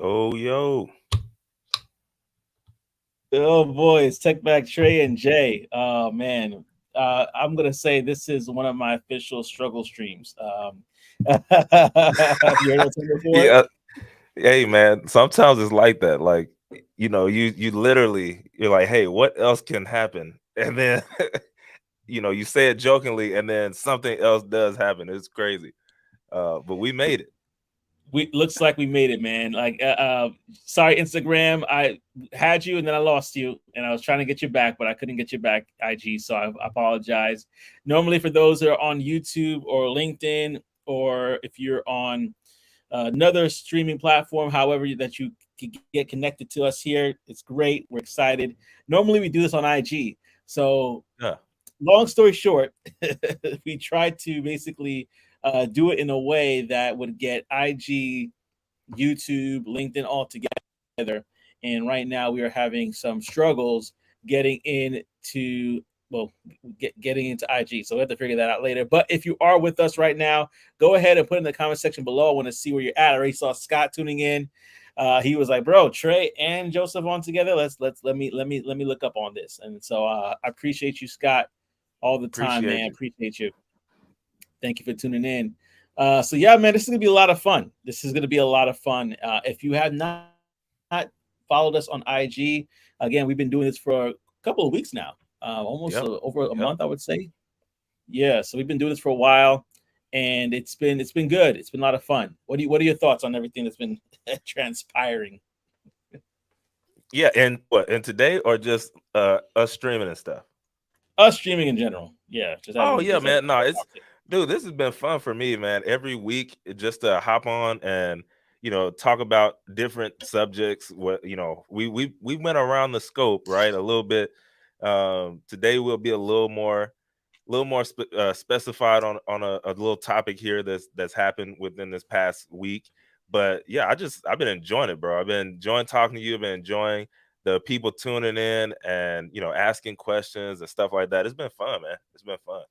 Yo. Oh boy, it's Tech Back Trey and Jay. Oh man, I'm gonna say this is one of my official struggle streams. Have you heard of it before? Yeah. Hey man, sometimes it's like that. Like, you literally you're like, hey, what else can happen? And then you say it jokingly and then something else does happen. It's crazy. But we made it. We looks like we made it, man. Sorry, Instagram. I had you and then I lost you, and I was trying to get you back, but I couldn't get you back. IG, so I apologize. Normally, for those that are on YouTube or LinkedIn, or if you're on another streaming platform, however that you can get connected to us here, it's great. We're excited. Normally, we do this on IG. So, Yeah. long story short, we tried to basically do it in a way that would get IG, YouTube, LinkedIn all together. And right now, we are having some struggles getting into getting into IG. So we have to figure that out later. But if you are with us right now, go ahead and put in the comment section below. I want to see where you're at. I already saw Scott tuning in. He was like, "Bro, Trey and Joseph on together. Let me look up on this." And so I appreciate you, Scott, all the time, Appreciate man. you. Appreciate you. Thank you for tuning in. So yeah, man, this is gonna be a lot of fun. This is gonna be a lot of fun. If you have not followed us on IG, again, we've been doing this for a couple of weeks now, almost Yep. over a month, Yep. I would say. Yeah, so we've been doing this for a while, and it's been good. It's been a lot of fun. What are your thoughts on everything that's been transpiring? Yeah, and what? And today or just us streaming and stuff? Us streaming in general, yeah, just Oh having yeah, just man. No, a it's conversation. dude, this has been fun for me, man. Every week just to hop on and talk about different subjects. What we went around the scope, right? A little bit. Today will be a little more specified on a little topic here that's happened within this past week. But yeah, I've been enjoying it, bro. I've been enjoying talking to you. I've been enjoying the people tuning in and asking questions and stuff like that. It's been fun, man. It's been fun.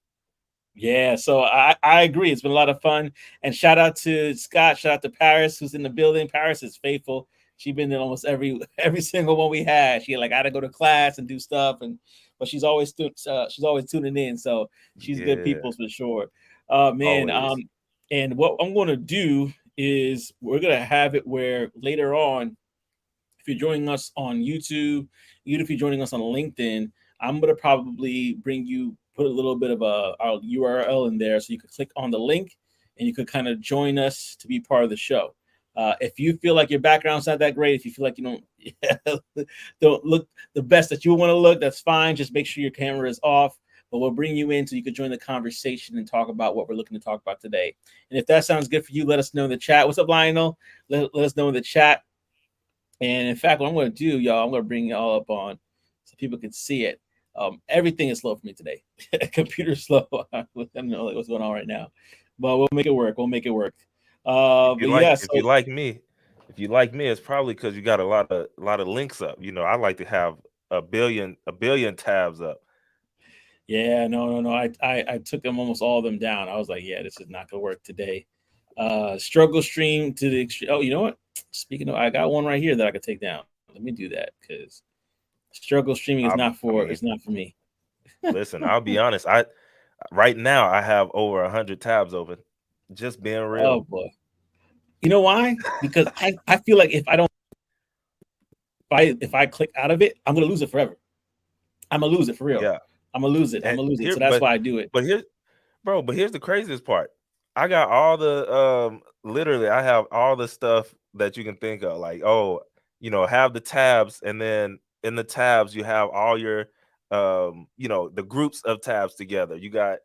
Yeah, so I agree. It's been a lot of fun. And shout out to Scott, shout out to Paris, who's in the building. Paris is faithful. She's been in almost every every single one we had. She like had to go to class and do stuff, and but she's always tuning in. So she's good Yeah, people for sure. Man, always. and what I'm going to do is we're gonna have it where later on, if you're joining us on YouTube, even if you're joining us on LinkedIn, I'm gonna probably bring you put a little bit of a our URL in there so you could click on the link and you could kind of join us to be part of the show. If you feel like your background's not that great, if you feel like you don't look the best that you want to look, that's fine. Just make sure your camera is off. But we'll bring you in so you can join the conversation and talk about what we're looking to talk about today. And if that sounds good for you, let us know in the chat. What's up, Lionel? Let us know in the chat. And in fact, what I'm going to do, y'all, I'm going to bring y'all up on so people can see it. Everything is slow for me today. Computer's slow. I don't know what's going on right now, but we'll make it work. We'll make it work. If you But like, yeah, if you so like me, if you like me, it's probably because you got a lot of links up. I like to have a billion tabs up. yeah, no. I took them almost all of them down. I was like, yeah, this is not going to work today. Struggle stream to the extreme. Oh, you know what? Speaking of, I got one right here that I could take down. Let me do that because struggle streaming is I, not I for mean, it's not for me. listen, I'll be honest. I Right now I have over 100 tabs open. Just being real. Oh boy. You know why? Because I feel like if I click out of it, I'm gonna lose it forever. I'm gonna lose it for real. Yeah. I'm gonna lose it. I'm And gonna lose it. here, So that's but why I do it. but here, bro. But here's the craziest part. I got all the literally, I have all the stuff that you can think of. Like, oh, have the tabs, and then in the tabs you have all your the groups of tabs together. You got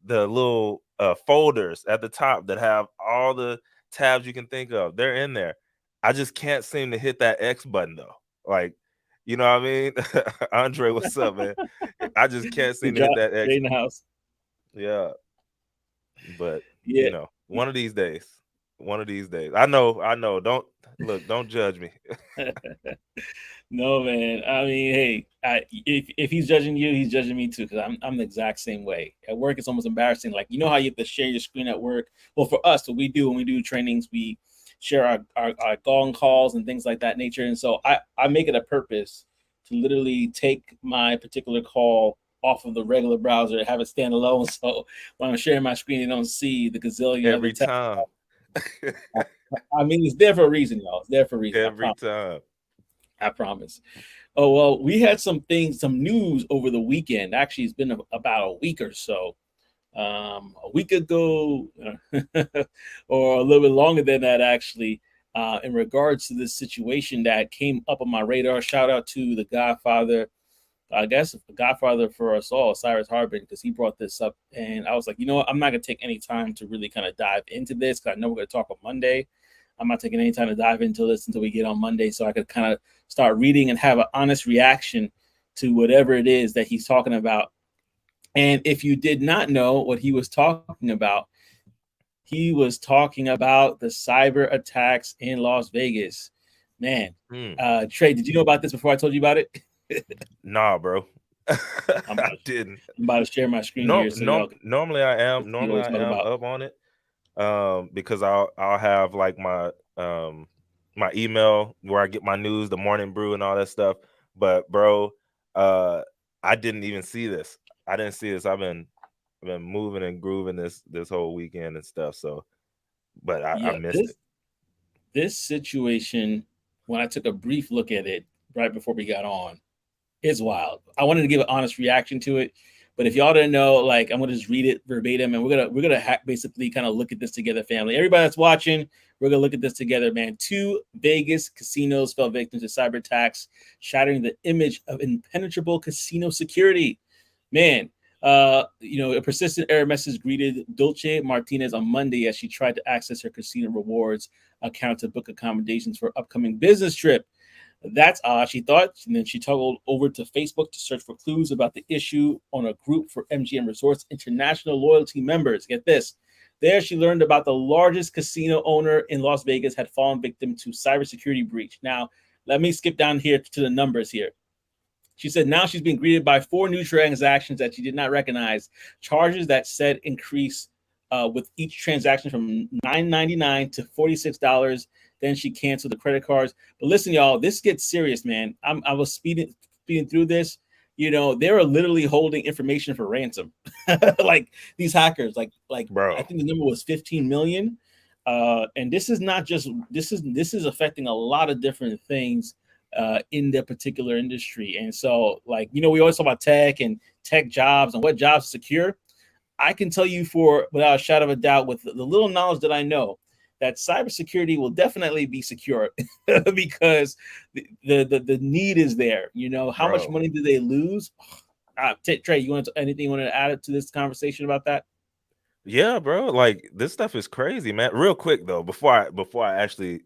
the little folders at the top that have all the tabs you can think of. They're in there. I just can't seem to hit that X button though. Like, you know what I mean? Andre, what's up, man? I just can't Good seem to job. hit that Stay X. in the house. Yeah, but Yeah. one of these days, one of these days. I know. Don't judge me. No, man. I mean, hey, if he's judging you, he's judging me too. Because I'm the exact same way. At work, it's almost embarrassing. Like you know how you have to share your screen at work. Well, for us, what we do when we do trainings, we share our gong calls and things like that nature. And so I make it a purpose to literally take my particular call off of the regular browser, have it stand alone. So when I'm sharing my screen, you don't see the gazillion of the Every text. time. I mean, it's there for a reason, y'all. It's there for a reason. I Every promise. time. I promise. Oh well, we had some things, some news over the weekend. Actually, it's been about a week or so. A week ago, or a little bit longer than that, actually, in regards to this situation that came up on my radar. Shout out to the Godfather, I guess the Godfather for us all, Cyrus Harbin, because he brought this up, and I was like, you know what, I'm not gonna take any time to really kind of dive into this because I know we're gonna talk on Monday. I'm not taking any time to dive into this until we get on Monday, so I could kind of start reading and have an honest reaction to whatever it is that he's talking about. And if you did not know what he was talking about, he was talking about the cyber attacks in Las Vegas. Man, Hmm. Trey, did you know about this before I told you about it? Nah, bro. I'm I about, to, didn't. I'm about to share my screen No, here so no. y'all can see what Normally he's I talking am about. up on it. Because I'll have like my email where I get my news, the morning brew, and all that stuff. But bro, uh, I didn't even see this. I didn't see this. I've been moving and grooving this whole weekend and stuff. So, but I Yeah, missed this it, this situation, when I took a brief look at it right before we got on, is wild. I wanted to give an honest reaction to it, but if y'all didn't know, like I'm gonna just read it verbatim, and we're gonna basically kind of look at this together, family. Everybody that's watching, we're gonna look at this together, man. Two Vegas casinos fell victim to cyber attacks, shattering the image of impenetrable casino security. Man, a persistent error message greeted Dulce Martinez on Monday as she tried to access her casino rewards account to book accommodations for upcoming business trip. That's odd, she thought, and then she toggled over to Facebook to search for clues about the issue on a group for MGM Resorts International loyalty members. Get this. There, she learned about the largest casino owner in Las Vegas had fallen victim to cybersecurity breach. Now, let me skip down here to the numbers here. She said now she's being greeted by four new transactions that she did not recognize, charges that said increase with each transaction from $9.99 to $46. Then she canceled the credit cards. But listen, y'all, this gets serious, man. I was speeding through this. You know, they were literally holding information for ransom, like these hackers. Like I bro. think the number was 15 million. And this is not just this is affecting a lot of different things in their particular industry. And so, like, we always talk about tech and tech jobs and what jobs secure. I can tell you for without a shadow of a doubt, with the little knowledge that I know, that cybersecurity will definitely be secure because the need is there. How much Bro. money do they lose? Trey, anything you want to add to this conversation about that? Yeah, bro. Like this stuff is crazy, man. Real quick though, before I actually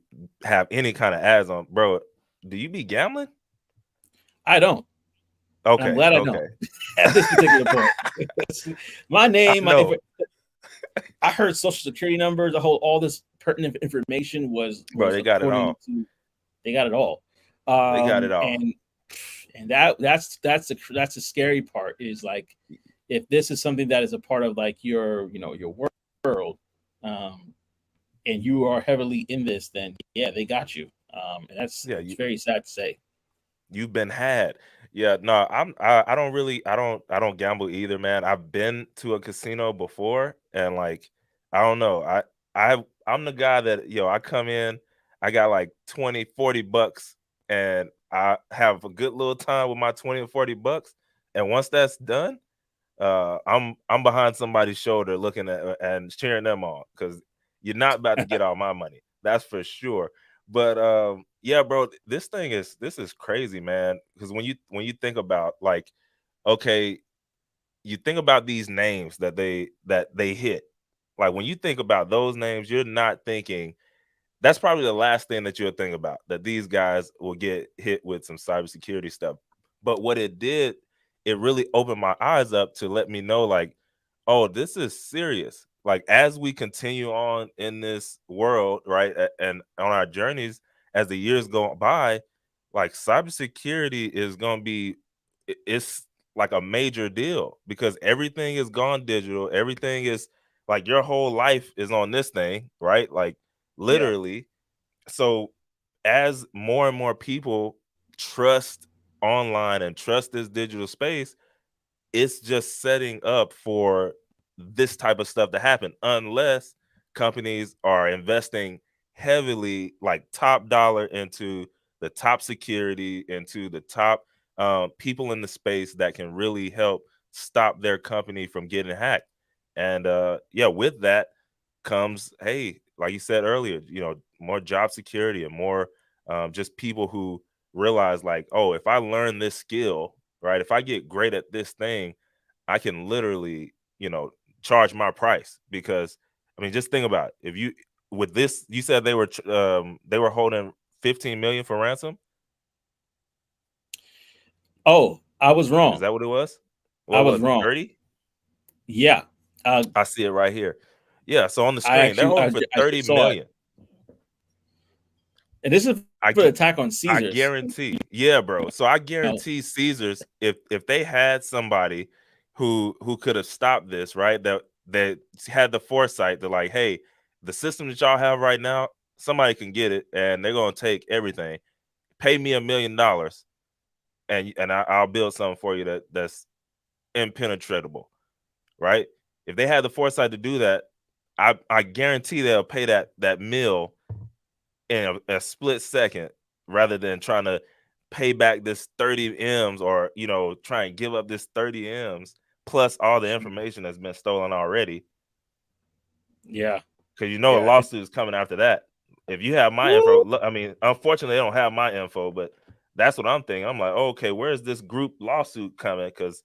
have any kind of ads on, bro, do you be gambling? I don't, and I'm Okay, glad I don't okay. at this particular point. My I name, know, I heard social security numbers, all this pertinent information was bro. was They got it according all. to they got it all, They got it all, and that's the scary part is like if this is something that is a part of like your world, um, and you are heavily in this, then yeah, they got you, and that's yeah. it's very sad to say. You've been had. Yeah, no, I don't really I don't gamble either, man. I've been to a casino before and like I don't know. I'm the guy that I come in, I got like 20, 40 bucks and I have a good little time with my 20 or 40 bucks. And once that's done, I'm behind somebody's shoulder looking at and cheering them on because you're not about to get all my money. That's for sure. But yeah, bro, this is crazy, man. Because when you think about like, okay, you think about these names that they hit. Like when you think about those names, you're not thinking that's probably the last thing that you'll think about, that these guys will get hit with some cybersecurity stuff. But what it did, it really opened my eyes up to let me know, like, oh, this is serious. Like, as we continue on in this world, right, and on our journeys, as the years go by, like, cybersecurity is going to be, it's like a major deal because everything is gone digital. Everything is like your whole life is on this thing, right? Like, Yeah, literally. So as more and more people trust online and trust this digital space, it's just setting up for this type of stuff to happen unless companies are investing heavily, like top dollar, into the top security, into the top people in the space that can really help stop their company from getting hacked. And yeah, with that comes, hey, like you said earlier, more job security and more just people who realize, like, oh, if I learn this skill, right, if I get great at this thing, I can literally, charge my price. Because I mean, just think about it. If you with this, you said they were holding 15 million for ransom. Oh, I was Is wrong. that what it was? I What was was it? wrong. 30? Yeah. Uh, I see it right here. Yeah, so on the I screen, they're actually, holding I, for I 30 just saw it, million. and this is for the I attack get on I Caesars. guarantee. Yeah, bro. So I You know, guarantee Caesars, if they had somebody who could have stopped this, right? That had the foresight to, like, hey, the system that y'all have right now, somebody can get it and they're gonna take everything. Pay me $1 million and I'll build something for you that's impenetrable, right? If they had the foresight to do that, I guarantee they'll pay that mill in a split second, rather than trying to pay back this 30 M's, or try and give up this 30 M's plus all the information that's been stolen already. yeah, Because a yeah. lawsuit is coming after that. If you have my info, Woo! I mean, unfortunately, they don't have my info, but that's what I'm thinking. I'm like, oh, okay, where's this group lawsuit coming? Because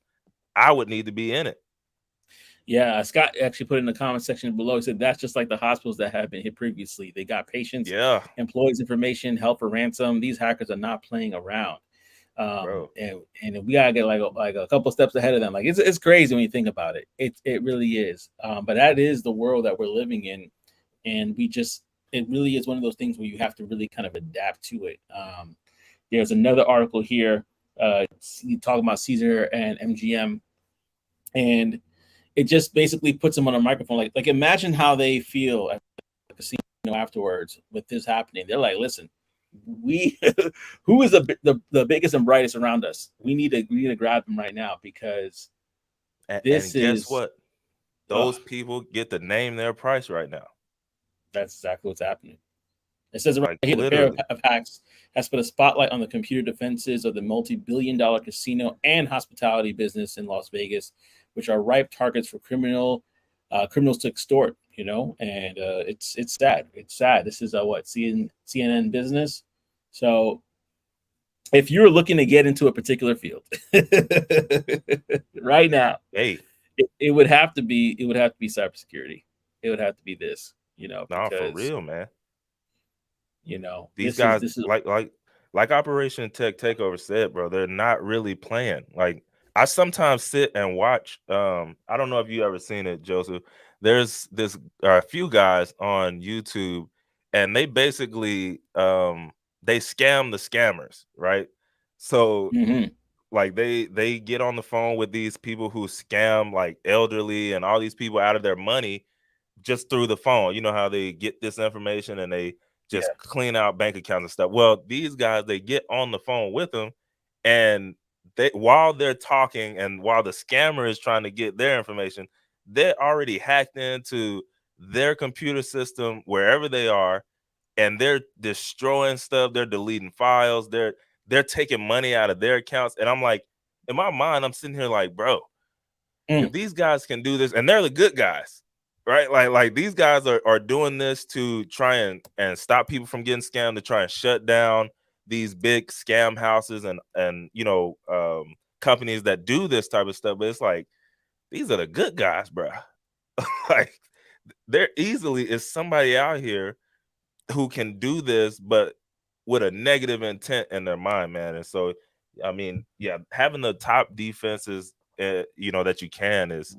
I would need to be in it. Yeah, Scott actually put in the comment section below. He said that's just like the hospitals that have been hit previously. They got patients, Yeah, employees' information, held for ransom. These hackers are not playing around. bro. And we gotta get like a couple steps ahead of them. Like it's crazy when you think about it. It really is. But that is the world that we're living in, and it really is one of those things where you have to really kind of adapt to it. There's another article here talking about Caesar and MGM, and it just basically puts them on a microphone. Like imagine how they feel at the casino afterwards with this happening. They're like, listen, we who is the biggest and brightest around us? We need to grab them right now because And this guess is what? uh, Those people get to name their price right now. that's exactly what's happening. It says right Like, here the pair literally. of hacks has put a spotlight on the computer defenses of the multi-billion-dollar casino and hospitality business in Las Vegas, which are ripe targets for criminals to extort. And it's sad. It's sad. This is what CNN business. So if you're looking to get into a particular field right now, Hey, it would have to be cybersecurity. It would have to be this, nah, for because real, man. These this is guys, this is like Operation Tech Takeover said, bro, they're not really playing. Like, I sometimes sit and watch. I don't know if you ever seen it, Joseph. There's this a few guys on YouTube, and they basically they scam the scammers, right? So, mhm, like, they get on the phone with these people who scam, like, elderly and all these people out of their money just through the phone. You know how they get this information and they just yeah. clean out bank accounts and stuff. Well, these guys, they get on the phone with them, and while they're talking and while the scammer is trying to get their information, they're already hacked into their computer system wherever they are, and they're destroying stuff. They're deleting files. They're taking money out of their accounts. And I'm like, in my mind, I'm sitting here like, bro, Mm, if these guys can do this, and they're the good guys, right? Like these guys are doing this to try and stop people from getting scammed, to try and shut down these big scam houses and companies that do this type of stuff. But it's like, these are the good guys, bro. Like, there easily is somebody out here who can do this, but with a negative intent in their mind, man. And so, I mean, yeah, having the top defenses, that you can is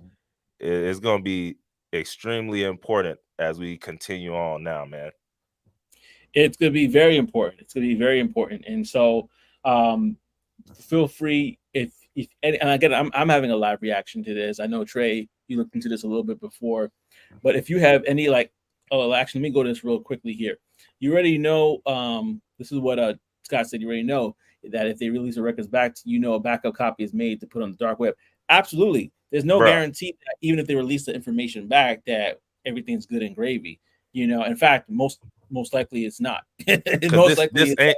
going to be extremely important as we continue on now, man. it's going to be very important. It's going to be very important. And so, um, feel free if and again, I'm having a live reaction to this. I know Trey, you looked into this a little bit before, but if you have any like Oh, actually, let me go to this real quickly here. You already know. This is what Scott said. You already know that if they release the records back, a backup copy is made to put on the dark web. Absolutely, there's no Bruh. guarantee that even if they release the information back, that everything's good and gravy. In fact, most likely it's not. Cause Most this likely it's ain't,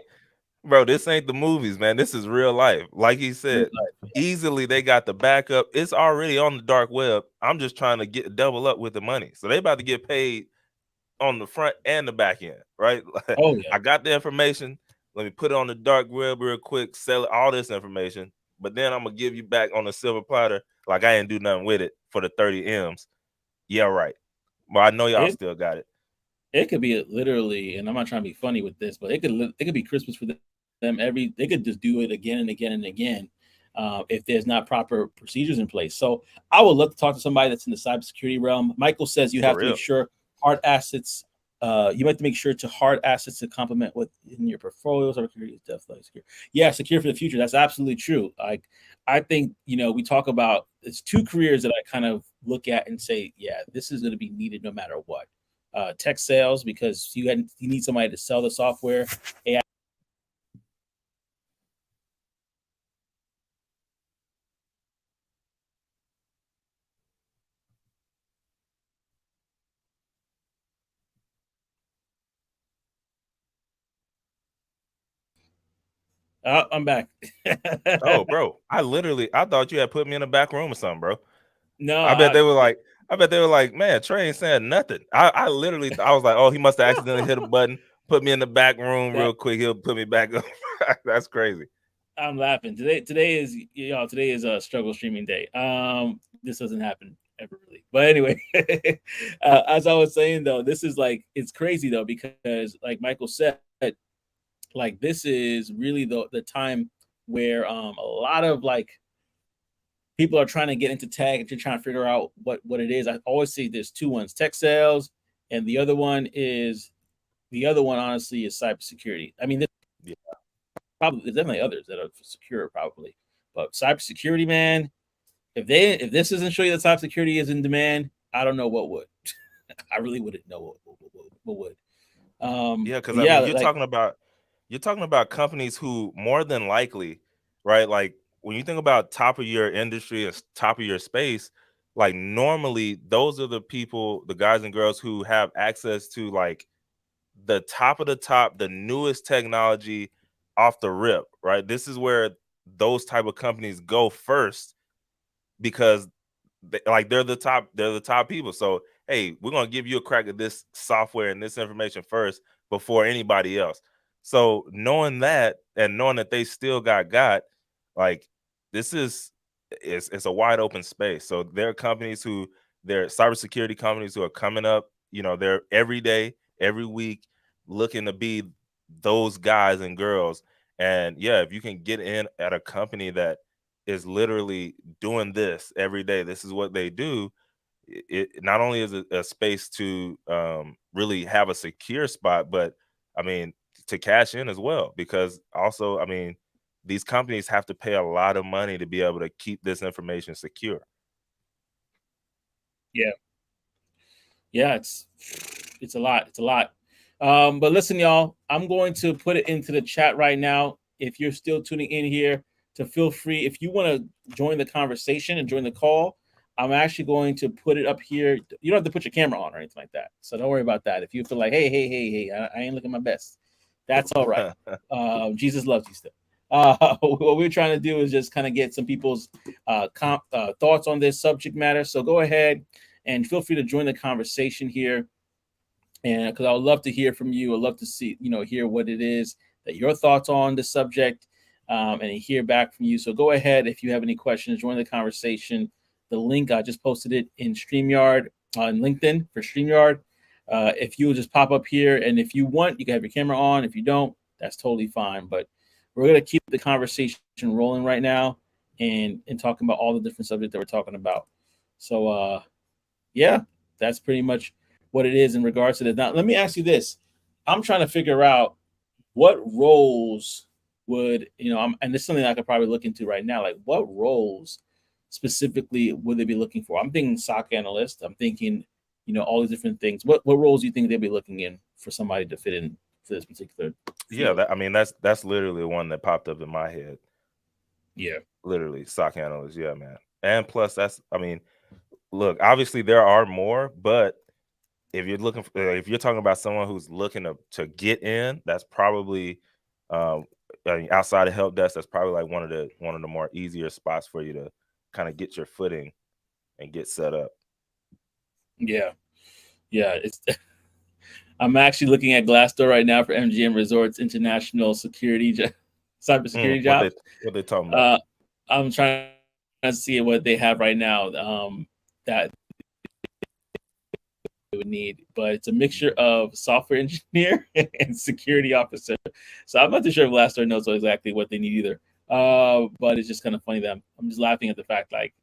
bro, this ain't the movies, man. This is real life. Like he real said, life. easily they got the backup. It's already on the dark web. I'm just trying to get double up with the money. So they about to get paid on the front and the back end, right? Oh yeah. I got the information. Let me put it on the dark web real quick, sell all this information, but then I'm gonna give you back on a silver platter, like I ain't do nothing with it for the 30 M's. Yeah, right. Well, I know y'all It still got it. it could be literally, and I'm not trying to be funny with this, but it could be Christmas for them. They could just do it again and again and again, if there's not proper procedures in place. So I would love to talk to somebody that's in the cybersecurity realm. Michael says you For have to make real. sure hard assets. You have to make sure to hard assets to complement what in your portfolios. Security is definitely secure. Yeah, secure for the future. That's absolutely true. Like I think we talk about it's two careers that I kind of look at and say, yeah, this is going to be needed no matter what. Tech sales, because you need somebody to sell the software. AI. I'm back. Oh, bro. I thought you had put me in a back room or something, bro. No, I bet they were like, man, Trey ain't saying nothing. I was like, oh, he must have accidentally hit a button, put me in the back room that real quick. He'll put me back up. That's crazy. I'm laughing. Today is a struggle streaming day. This doesn't happen ever really. But anyway, as I was saying though, this is like it's crazy though because like Michael said, like this is really the time where a lot of like people are trying to get into tech and trying to figure out what it is. I always say there's two ones: tech sales, and the other one honestly is cybersecurity. I mean, Yeah. there's definitely others that are secure probably, but cybersecurity, man, if this doesn't show you that cybersecurity is in demand, I don't know what would. I really wouldn't know what would. Yeah, because But I yeah, mean, like you're talking about companies who more than likely, right? Like when you think about top of your industry and top of your space, like normally those are the people, the guys and girls who have access to like the top of the top, the newest technology off the rip, right? This is where those type of companies go first because they're the top people. So hey, we're gonna give you a crack at this software and this information first before anybody else. So knowing that and knowing that they still got like this is it's a wide open space. So there are companies who they're cybersecurity companies who are coming up, they're every day, every week looking to be those guys and girls. And yeah, if you can get in at a company that is literally doing this every day. This is what they do. It not only is it a space to really have a secure spot, but I mean to cash in as well. Because also, I mean, these companies have to pay a lot of money to be able to keep this information secure. yeah, yeah, it's a lot. It's a lot. But listen, y'all, I'm going to put it into the chat right now. If you're still tuning in here, to feel free. If you want to join the conversation and join the call, I'm actually going to put it up here. You don't have to put your camera on or anything like that. So don't worry about that. If you feel like, hey, I ain't looking my best, that's all right. Jesus loves you still. What we're trying to do is just kind of get some people's thoughts on this subject matter. So go ahead and feel free to join the conversation here, and because I would love to hear from you. I'd love to see, hear what it is that your thoughts on the subject, and hear back from you. So go ahead if you have any questions, join the conversation. The link I just posted it in StreamYard on LinkedIn for StreamYard. If you will just pop up here, and if you want, you can have your camera on. If you don't, that's totally fine. But we're gonna keep the conversation rolling right now, and talking about all the different subjects that we're talking about. So yeah, that's pretty much what it is in regards to this. Now, let me ask you this. I'm trying to figure out what roles and this is something I could probably look into right now. Like, what roles specifically would they be looking for? I'm thinking SOC analyst. I'm thinking all these different things. What roles do you think they'll be looking in for somebody to fit in for this particular Yeah, field? I mean that's literally one that popped up in my head. Yeah, Literally, stock analyst. Yeah, man. And plus, that's I mean, look, obviously there are more, but if you're looking for, if you're talking about someone who's looking to get in, that's probably um I mean, outside of help desk, that's probably like one of the more easier spots for you to kind of get your footing and get set up. yeah, yeah. It's I'm actually looking at Glassdoor right now for MGM Resorts international cybersecurity What they jobs. what they talking about? Uh, I'm trying to see what they have right now. That they would need, but it's a mixture of software engineer and security officer. So I'm not too sure if Glassdoor knows exactly what they need either. But it's just kind of funny that I'm just laughing at the fact like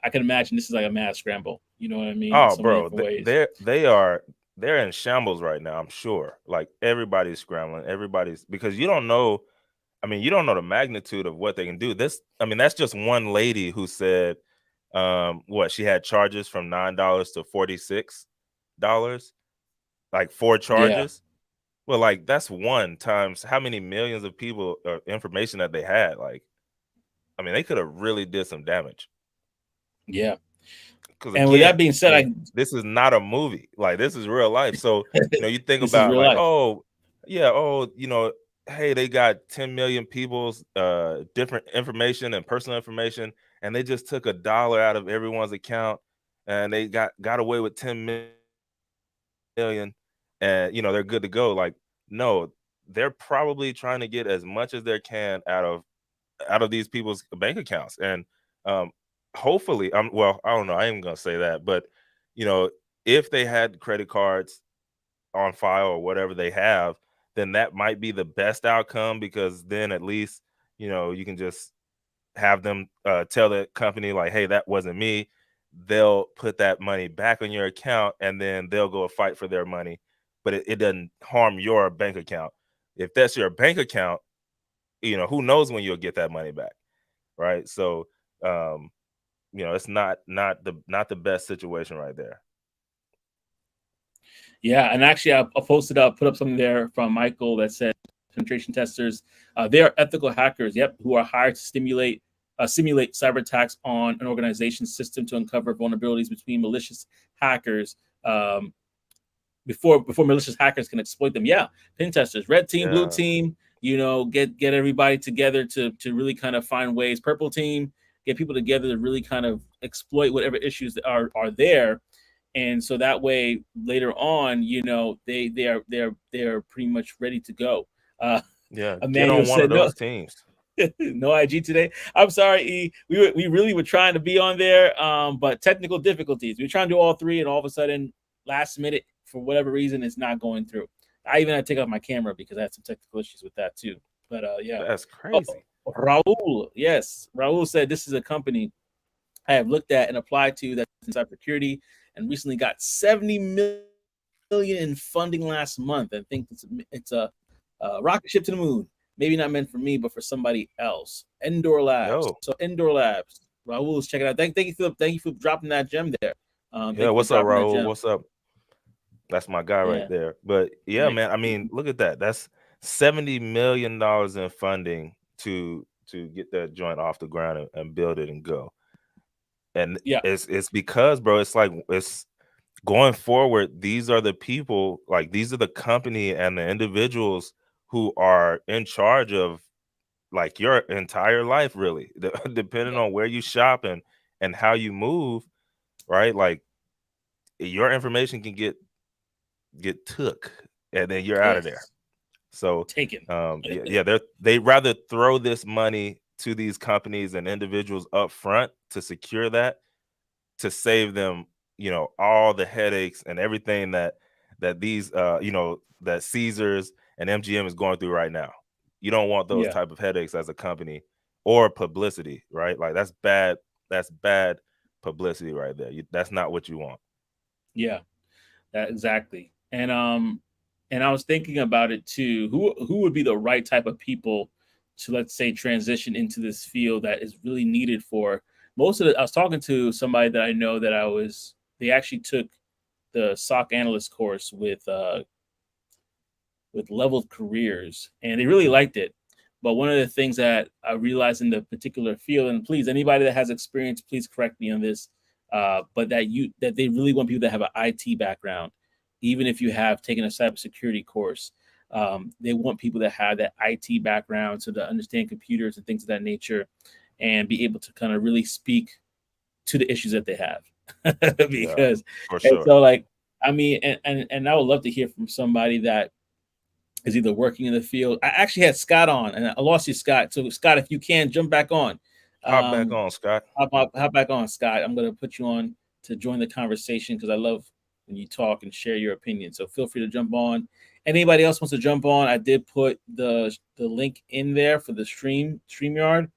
I can imagine this is like a mad scramble. You know what I mean? In Oh, so many bro, different ways. they're in shambles right now. I'm sure. Like everybody's scrambling. Everybody's because you don't know. I mean, you don't know the magnitude of what they can do. This, I mean, that's just one lady who said, what she had charges from $9 to $46, like 4 charges. Yeah, Well, like that's one times how many millions of people information that they had. Like, I mean, they could have really did some damage. yeah. Because And with that again, being I said, mean, this is not a movie. Like this is real life. So, you think this is about real like, life. oh, yeah, oh, hey, they got 10 million people's different information and personal information, and they just took $1 out of everyone's account and they got away with 10 million, and they're good to go. Like, no, they're probably trying to get as much as they can out of these people's bank accounts. And um hopefully, well, I don't know, I ain't gonna say that, but you know if they had credit cards on file or whatever they have, then that might be the best outcome, because then at least you can just have them tell the company like, hey, that wasn't me. They'll put that money back on your account, and then they'll go fight for their money, but it doesn't harm your bank account. If that's your bank account, who knows when you'll get that money back, right? So, um, it's not the best situation right there. Yeah, and actually, I put up something there from Michael that said penetration testers, they are ethical hackers. Yep, who are hired to simulate cyber attacks on an organization's system to uncover vulnerabilities between malicious hackers. Before malicious hackers can exploit them. Yeah, pen testers, red team, blue Yeah, team. Get everybody together to really kind of find ways. Purple team, get people together to really kind of exploit whatever issues that are there, and so that way later on, they're pretty much ready to go. Uh, yeah. Get Emmanuel on one of said no. those teams. No IG today. I'm sorry, E. We really were trying to be on there, but technical difficulties. We were trying to do all three, and all of a sudden, last minute, for whatever reason, it's not going through. I even had to take off my camera because I had some technical issues with that too. But yeah. That's Oh, crazy. Raul. Yes, Raul said this is a company I have looked at and applied to that's in cybersecurity and recently got 70 million in funding last month. I think it's a rocket ship to the moon. Maybe not meant for me, but for somebody else. Endor Labs. Yo, So Endor Labs. Raul's checking out. Thank you for dropping that gem there. yeah. Thank you for What's up, dropping that Raul? gem. What's up? That's my guy right Yeah. there. But yeah, Nice. man. I mean, look at that. That's $70 million in funding to get that joint off the ground and build it and go. And Yeah. it's because, bro, it's like it's going forward, these are the people, like these are the company and the individuals who are in charge of like your entire life, really, depending Yeah. on where you shop and how you move, right? Like your information can get took, and then you're out of there. Yes. So, Taken. yeah, yeah, they rather throw this money to these companies and individuals up front to secure that, to save them, all the headaches and everything that these that Caesars and MGM is going through right now. You don't want those Yeah. type of headaches as a company, or publicity, right? Like that's bad publicity right there. That's not what you want. Yeah. That exactly. And I was thinking about it too. Who would be the right type of people to, let's say, transition into this field that is really needed for most of the I was talking to somebody that I know that they actually took the SOC analyst course with Leveled Careers, and they really liked it. But one of the things that I realized in the particular field, and please, anybody that has experience, please correct me on this. But that they really want people that have an IT background, even if you have taken a cybersecurity course. They want people that have that IT background, so to understand computers and things of that nature, and be able to kind of really speak to the issues that they have. Yeah, Because, for and sure. so like, I mean, and I would love to hear from somebody that is either working in the field. I actually had Scott on, and I lost you, Scott. So Scott, if you can jump back on, Hop back um, on, Scott. hop back on, Scott. I'm going to put you on to join the conversation because I love when you talk and share your opinion. So feel free to jump on. Anybody else wants to jump on? I did put the link in there for the StreamYard.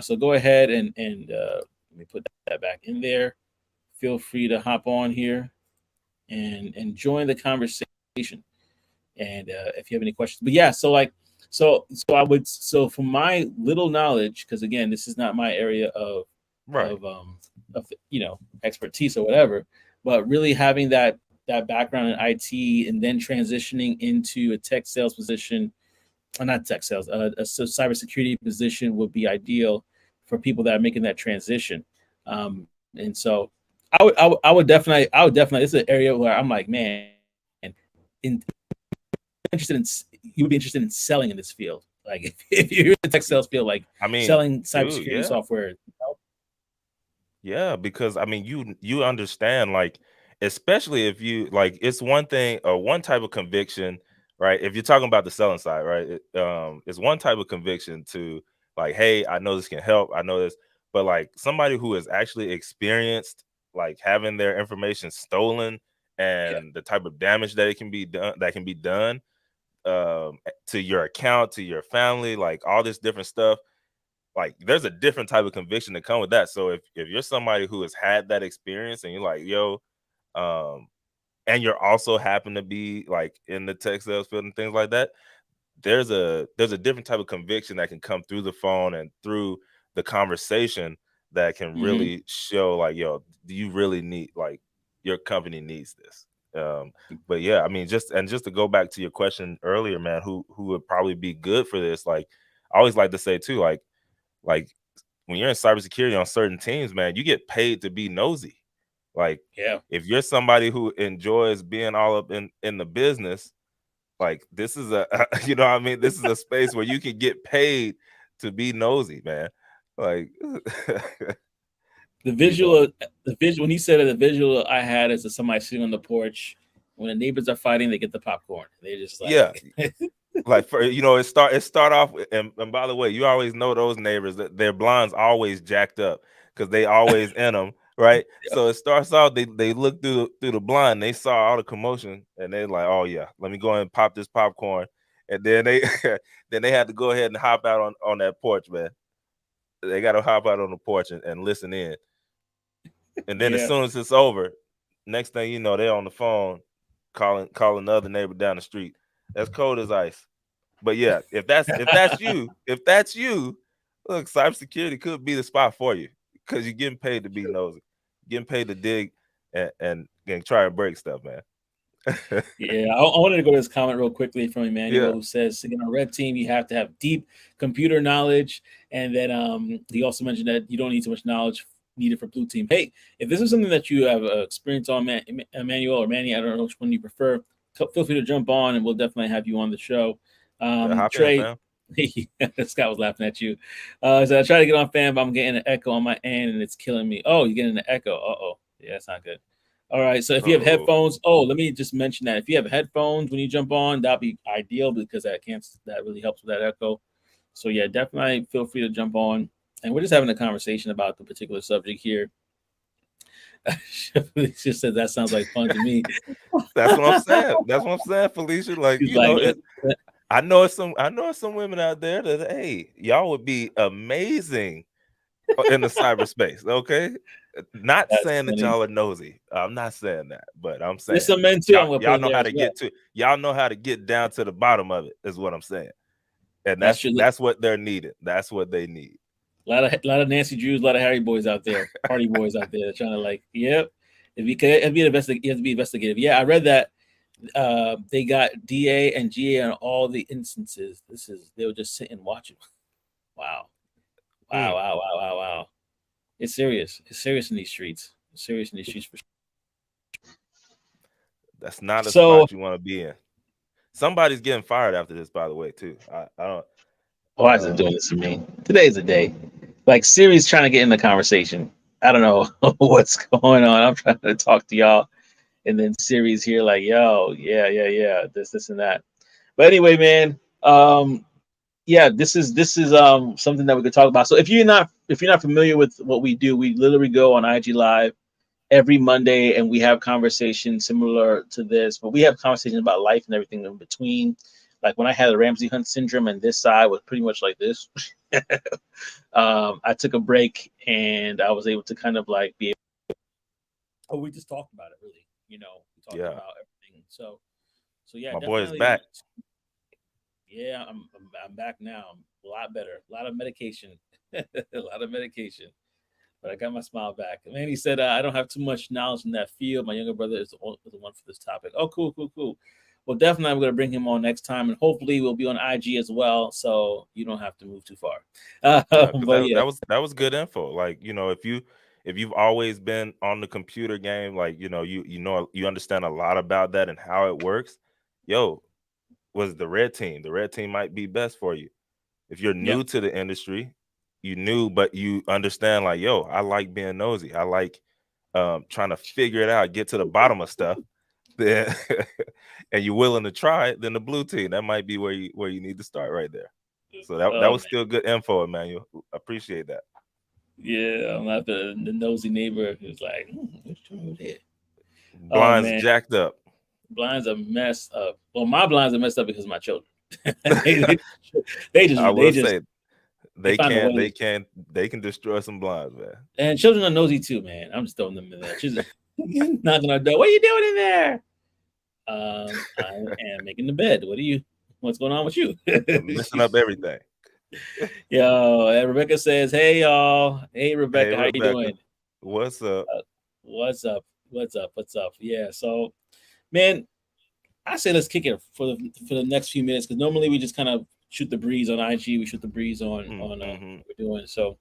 So go ahead and let me put that back in there. Feel free to hop on here and join the conversation. And if you have any questions, but yeah, so like, so I would, so from my little knowledge, because again, this is not my area Right. of expertise or whatever, but really having that background in IT and then transitioning into a tech sales position, or not tech sales, a cybersecurity position would be ideal for people that are making that transition. And so I would definitely, this is an area where I'm like, man, in interested in you would be interested in selling in this field. Like if you're in the tech Y- sales field, like I mean, selling dude, cybersecurity yeah. software. Yeah, because I mean, you understand, like, especially if you like, it's one thing or one type of conviction, right? If you're talking about the selling side, right? It's one type of conviction to like, hey, I know this can help, I know this, but like somebody who has actually experienced like having their information stolen Yeah. and the type of damage that it can be done, to your account, to your family, like all this different stuff, like there's a different type of conviction that come with that. So if you're somebody who has had that experience and you're like, yo, um, and you're also happen to be like in the tech sales field and things like that, there's a different type of conviction that can come through the phone and through the conversation that can Hmm. really show like, yo, do you really need, like, your company needs this. But yeah, I mean, just to go back to your question earlier, man, who would probably be good for this, like I always like to say too, like when you're in cybersecurity on certain teams, man, you get paid to be nosy. Like Yeah. if you're somebody who enjoys being all up in the business, like this is a you know what I mean, this is a space where you can get paid to be nosy, man. Like The you know, visual, the visual. When he said it, the visual I had is of somebody sitting on the porch. When the neighbors are fighting, they get the popcorn. They're just yeah, like, like for it start off and by the way, you always know those neighbors that their blinds always jacked up because they always in them, right? So it starts out, they look through the blind, they saw all the commotion and they're like, oh yeah, let me go and pop this popcorn, and then they then they had to go ahead and hop out on that porch, man. They got to hop out on the porch and listen in, and then as yeah, soon as it's over, next thing you know, they're on the phone calling the other neighbor down the street. That's cold as ice. But yeah, if that's you, look, cybersecurity could be the spot for you because you're getting paid to be nosy, getting paid to dig and try and break stuff, man. yeah. I wanted to go to this comment real quickly from Emmanuel, Yeah, who says, "To get on red team, you have to have deep computer knowledge." And then he also mentioned that you don't need too much knowledge needed for blue team. Hey, if this is something that you have experience on, Emmanuel or Manny, I don't know which one you prefer. Feel free to jump on, and we'll definitely have you on the show. yeah, hop in, Trey, fam. Scott was laughing at you. So I try to get on fan, but I'm getting an echo on my end, and it's killing me. Oh, you're getting an echo. Uh-oh. Yeah, that's not good. All right. So if you have Oh, headphones, oh, let me just mention that if you have headphones when you jump on, that'd be ideal because that really helps with that echo. So yeah, definitely feel free to jump on. And we're just having a conversation about the particular subject here. She just said that sounds like fun to me. that's what I'm saying. That's what I'm saying, Felicia. Like, She's like, I know it's some women out there that, hey, y'all would be amazing in the cyberspace. Okay, not that's saying that funny. y'all are nosy. I'm not saying that, but I'm There's saying some men too. y'all I'm gonna put y'all in know there how as to well. get to y'all know how to get down to the bottom of it. Is what I'm saying, and That's that's true. that's what they're needed. That's what they need. A lot of Nancy Drews, a lot of Harry boys out there, party boys out there, trying to like, yep. It'd be investigative. You have to be investigative. Yeah, I read that they got DA and GA on all the instances. They were just sitting watching. Wow, wow, Mm, wow, wow, wow, wow. It's serious. It's serious in these streets. It's serious in these streets for sure. that's not a So, spot you want to be in. Somebody's getting fired after this, by the way, too. I don't. why is it doing this to me? Today's the day. Like Siri's trying to get in the conversation. I don't know what's going on. I'm trying to talk to y'all, and then Siri's here, like, yo, yeah, yeah, yeah, this, and that. But anyway, man, yeah, this is something that we could talk about. So if you're not familiar with what we do, we literally go on IG Live every Monday and we have conversations similar to this, but we have conversations about life and everything in between. Like when I had the Ramsey Hunt syndrome and this side was pretty much like this. I took a break and I was able to kind of like be able. Oh, we just talked about it really. We talked Yeah, about everything. So yeah, my boy is definitely. back. Yeah, I'm back now. I'm a lot better. A lot of medication. A lot of medication. But I got my smile back. And then he said, I don't have too much knowledge in that field. My younger brother is the one for this topic. Oh, cool, cool, cool. Well, definitely, I'm going to bring him on next time, and hopefully, we'll be on IG as well, so you don't have to move too far. Yeah, because But yeah, that was good info. Like, if you've always been on the computer game, like, you understand a lot about that and how it works. Yo, was the red team. The red team might be best for you. If you're yeah, new to the industry, you knew, but you understand, like, yo, I like being nosy. I like trying to figure it out, get to the bottom of stuff. Then and you're willing to try it, then the blue team, that might be where you need to start right there. So that oh was man, still good info, Emmanuel. Appreciate that. yeah. I'm not the nosy neighbor who's like, what's wrong with it? Oh Blinds man, jacked up. blinds are messed up. Well, my blinds are messed up because of my children. they, they, they I just they will just say they they find a can way. they can they can destroy some blinds, man. And children are nosy too, man. I'm just throwing them in there. She's knocking on our door. What are you doing in there? I am making the bed. What's going on with you? Messing up everything. Yo, and Rebecca says, "Hey y'all, hey Hey, Rebecca, how you Rebecca, doing? what's up? Uh, what's up? What's up? What's up? Yeah. So, man, I say let's kick it for the next few minutes because normally we just kind of shoot the breeze on IG. We shoot the breeze on Mm-hmm. what we're doing. So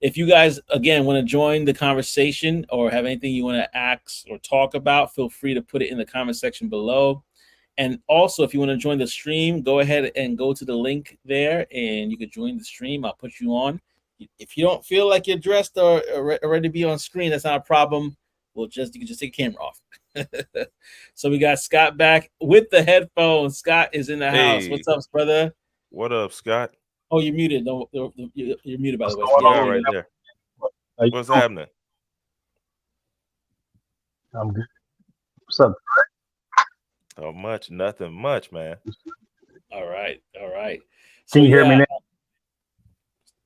if you guys again want to join the conversation or have anything you want to ask or talk about, feel free to put it in the comment section below. And also, if you want to join the stream, go ahead and go to the link there, and you can join the stream. I'll put you on. If you don't feel like you're dressed or ready to be on screen, that's not a problem. You can just take the camera off. So we got Scott back with the headphones. Scott is in the house. Hey, What's up, brother? what up, Scott? Oh, you're muted. No, you're muted by What's the way. going You Yeah, all there on, you right go. man? there? How you What's doing? happening? I'm good. What's up? Oh, much, nothing much, man. All right, all right. So Can you hear me yeah, now?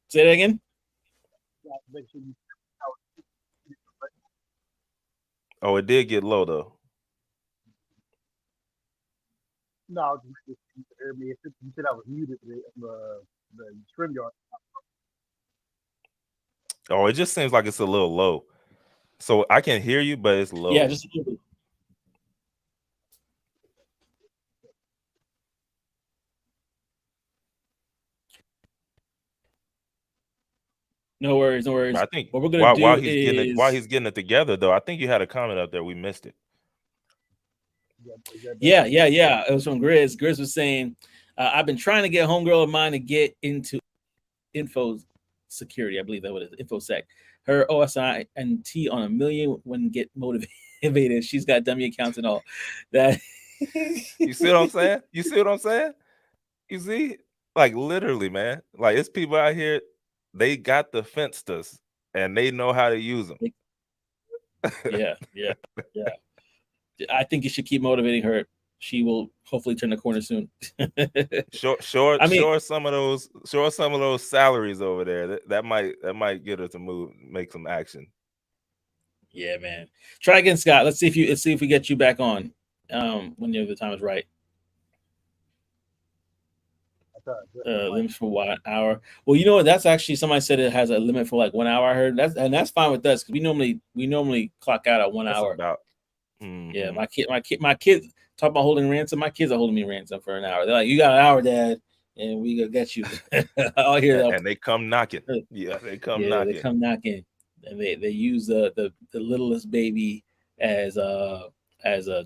say that again. Make sure you- Oh, it did get low though. No, just make sure you can hear me. You said I was muted the stream yard. Oh, it just seems like it's a little low. So I can hear you, but it's Yeah, low. just a little bit. No worries, no But worries. I think What we're gonna while do while is he's getting it together though, I think you had a comment up there. We missed it. Is that better? yeah, yeah, yeah. It was from Grizz. Grizz was saying, I've been trying to get a homegirl of mine to get into info security. I believe that was infosec. Her OSI and T on a million when get motivated. She's got dummy accounts and all that. You see what I'm saying? You see what I'm saying? You see, like literally, man. Like it's people out here. They got the fensters and they know how to use them. Yeah, yeah, yeah. I think you should keep motivating her. She will hopefully turn the corner soon. I mean, Sure. Sure, some of those salaries over there. That might get her to move, make some action. yeah, man. Try again, Scott. Let's see if we get you back on when the time is right. Limit for 1 hour. Well, you know what? That's actually somebody said it has a limit for like 1 hour. I heard that's fine with us because we normally clock out at 1 That's hour. about. Yeah, Hmm. my kids talk about holding ransom. My kids are holding me ransom for an hour. They're like, "You got an hour, Dad, and we gonna get you." I'll hear that. And they come knocking. Yeah, they come Yeah, they knocking. come knocking, and they use the littlest baby as a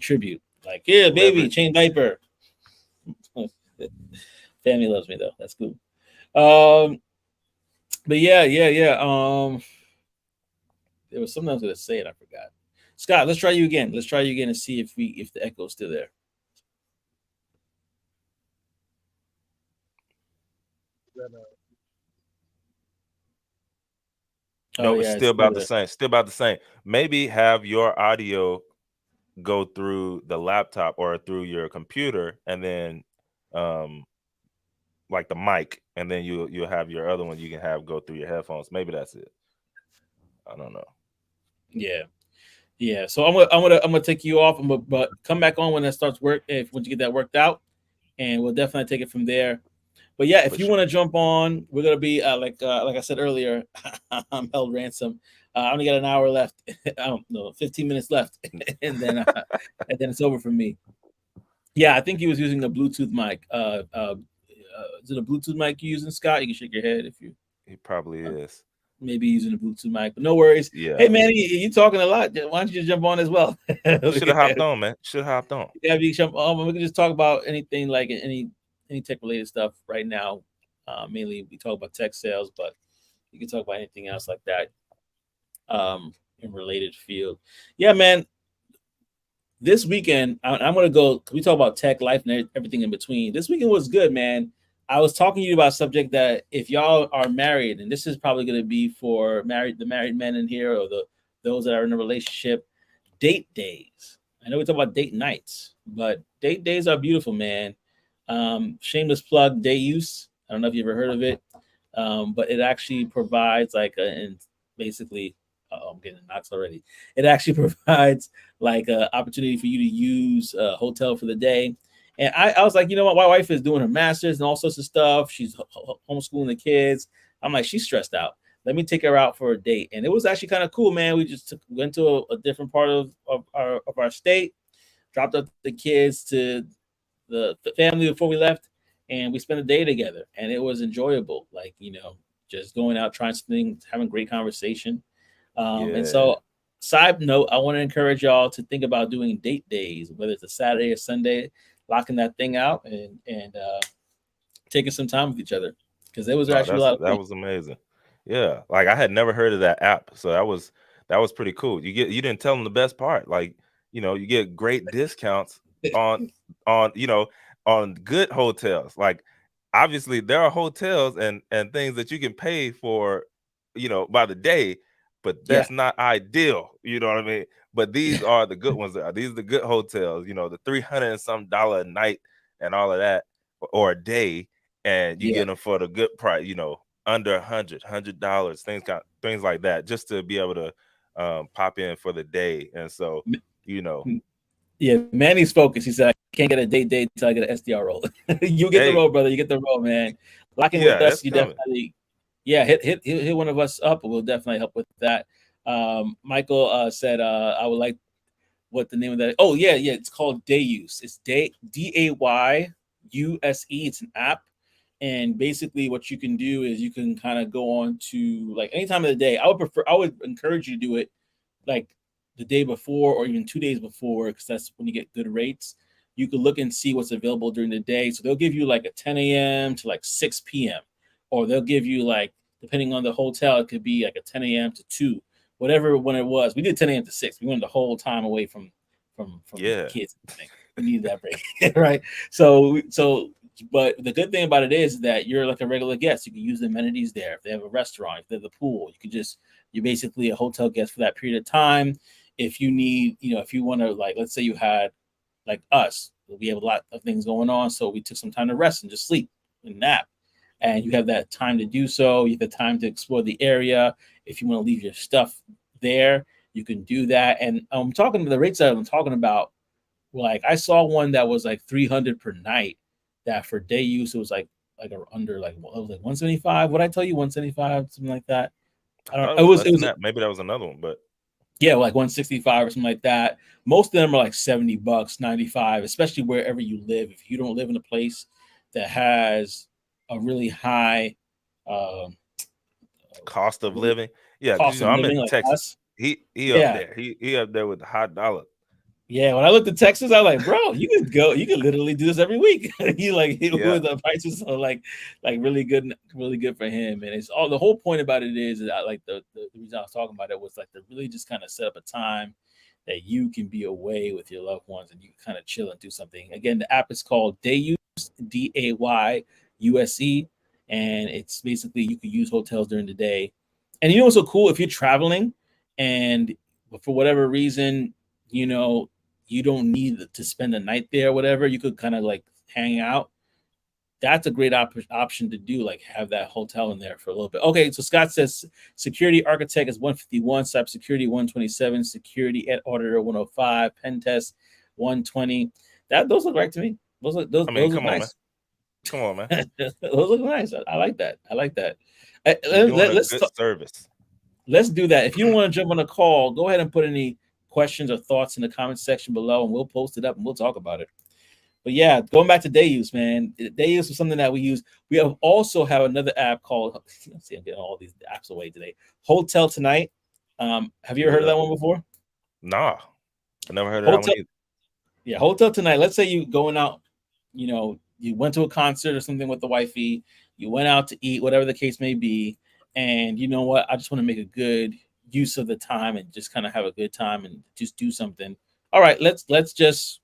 tribute. Like, yeah, baby, Leverage. change diaper. Family loves me though. That's cool. Um, but yeah. There was something I was gonna say and I forgot. Scott, let's try you again. Let's try you again and see if the echo's still there. Oh No, it's yeah, it's still still about the there. same. Still about the same. Maybe have your audio go through the laptop or through your computer, and then, um, like the mic, and then you'll have your other one you can have go through your headphones. Maybe that's it. I don't know. Yeah, yeah. So I'm gonna take you off, but come back on when that starts work. If once you get that worked out, and we'll definitely take it from there. But yeah, For if you sure. want to jump on, we're gonna be like I said earlier, I'm held ransom. I only got an hour left. I don't know, 15 minutes left, and then it's over for me. Yeah, I think he was using a Bluetooth mic. Is it a Bluetooth mic you using, Scott? You can shake your head if you He probably uh, is. maybe using a Bluetooth mic, but no worries. Hey, Yeah. Manny, you talking a lot. Why don't you just jump on as well? You should have hopped on, man. Should have hopped on. Yeah, we can jump on. We can just talk about anything like any tech related stuff right now. Mainly, we talk about tech sales, but you can talk about anything else like that in related field. Yeah, man. This weekend, I'm going to go. We talk about tech, life, and everything in between. This weekend was good, man. I was talking to you about a subject that if y'all are married, and this is probably going to be for the married men in here, or those that are in a relationship, date days. I know we talk about date nights, but date days are beautiful, man. Shameless plug, day use. I don't know if you ever heard of it, but it actually provides and basically, I'm getting knocks already. It actually provides like an opportunity for you to use a hotel for the day. And I was like, you know what? My wife is doing her master's and all sorts of stuff. She's homeschooling the kids. I'm like, she's stressed out. Let me take her out for a date. And it was actually kind of cool, man. We just went to a different part of our state, dropped up the kids to the family before we left, and we spent a day together. And it was enjoyable. Like, just going out, trying something, having great conversation. And Yeah. so, side note, I want to encourage y'all to think about doing date days, whether it's a Saturday or Sunday, locking that thing out and taking some time with each other because it was Oh, actually a lot of that fun. was amazing. Yeah, like I had never heard of that app, so that was pretty cool. You didn't tell them the best part. Like, you get great discounts on on you know on good hotels. Like, obviously there are hotels and things that you can pay for, by the day, but Yeah, that's not ideal. You know what I mean? But these are the good ones. These are the good hotels. The $300 and some dollar a night and all of that, or a day, and you yeah. get them for the good price, under $100, things like that, just to be able to pop in for the day. And so, you know, Yeah, Manny's focused. He said, "I can't get a date until I get an SDR role." You get the hey, role, brother. You get the role, man. Locking with yeah, us, it's you coming. definitely, yeah, hit one of us up. We'll definitely help with that. Michael said, "I would like what the name of that." Oh yeah. It's called Day Use. It's DAYUSE. It's an app, and basically what you can do is you can kind of go on to like any time of the day. I would encourage you to do it like the day before or even 2 days before, because that's when you get good rates. You can look and see what's available during the day. So they'll give you like a 10 a.m. to like 6 p.m. Or they'll give you like, depending on the hotel, it could be like a 10 a.m. to 2, whatever when it was. We did 10 a.m. to 6. We went the whole time away from Yeah, kids. We needed that break, right? So but the good thing about it is that you're like a regular guest. You can use the amenities there. If they have a restaurant, if they have the pool, you can just you're basically a hotel guest for that period of time. If you need, if you want to, like, let's say you had, like us, we have a lot of things going on. So we took some time to rest and just sleep and nap. And you have that time to do so. You have the time to explore the area. If you want to leave your stuff there, you can do that. And I'm talking to the rates that I'm talking about. Like I saw one that was like 300 per night. That for day use, it was like like under like what was it 175? What I tell you 175 something like that. I I don't. thought it It was was less it than was that. Maybe that was another one, but yeah like 165 or something like that. Most of them are like $70, 95, especially wherever you live. If you don't live in a place that has a really high um, cost of really living, yeah, because cost of I'm living in like Texas. us, He up yeah. there. He up there with the hot dollar. Yeah, when I looked at Texas, I was like, bro, you could literally do this every week. You like Yeah, with the prices are like really good for him. And it's all the whole point about it is that like the reason I was talking about it was like to really just kind of set up a time that you can be away with your loved ones and you can kind of chill and do something. Again, the app is called Dayuse, DAYUSE, and it's basically you can use hotels during the day. And you know what's so cool if you're traveling and for whatever reason, you know, you don't need to spend a night there or whatever. You could kind of like hang out. That's a great option to do, like have that hotel in there for a little bit. Okay, so Scott says security architect is 151, cybersecurity 127, security at auditor 105, pen test 120. Those look right to me. I mean, Those look come on, man. nice. Come on, man. Those look nice. I like that. I like that. You're doing a Let's good service. let's do that. If you don't want to jump on a call, go ahead and put any questions or thoughts in the comment section below, and we'll post it up and we'll talk about it. But yeah, going back to day use, man. Day use is something that we use. We have another app called. See, I'm getting all these apps away today. Hotel Tonight. Have you ever heard of Yeah. that one before? Nah, I never heard of that one Hotel, either. yeah, Hotel Tonight. Let's say you going out. You know, you went to a concert or something with the wifey. You went out to eat, whatever the case may be, and you know what? I just want to make a good use of the time and just kind of have a good time and just do something. All right, let's just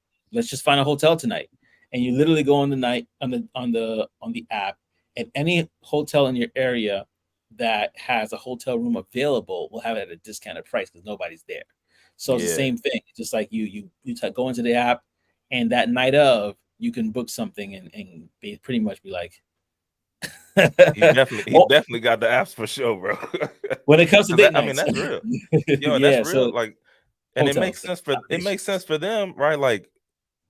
find a hotel tonight. And you literally go on the night on the app, and any hotel in your area that has a hotel room available will have it at a discounted price because nobody's there. So it's the Yeah, same thing. It's just like go into the app, and that night of you can book something and pretty much be like, he oh, definitely got the apps for sure, bro. when it comes to 'Cause date I mean, nights. that's real. Yo, and that's Yeah, real. so Like, and hotels. it makes sense for them, right? Like,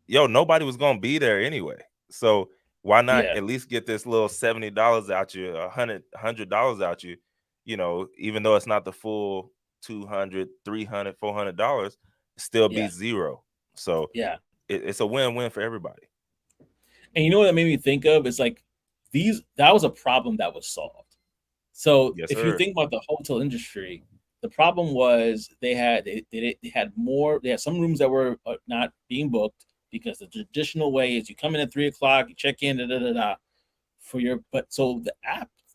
yo, nobody was gonna be there anyway. So why not Yeah, at least get this little $70 out you, $100 out you, even though it's not the full 200, 300, $400, still be yeah, zero. So yeah. it's a win-win for everybody. And you know what that made me think of? It's like that was a problem that was solved. So Yes, if you sir. think about the hotel industry, the problem was they had more. They had some rooms that were not being booked because the traditional way is you come in at 3 o'clock, you check in, da da da da, for your. But so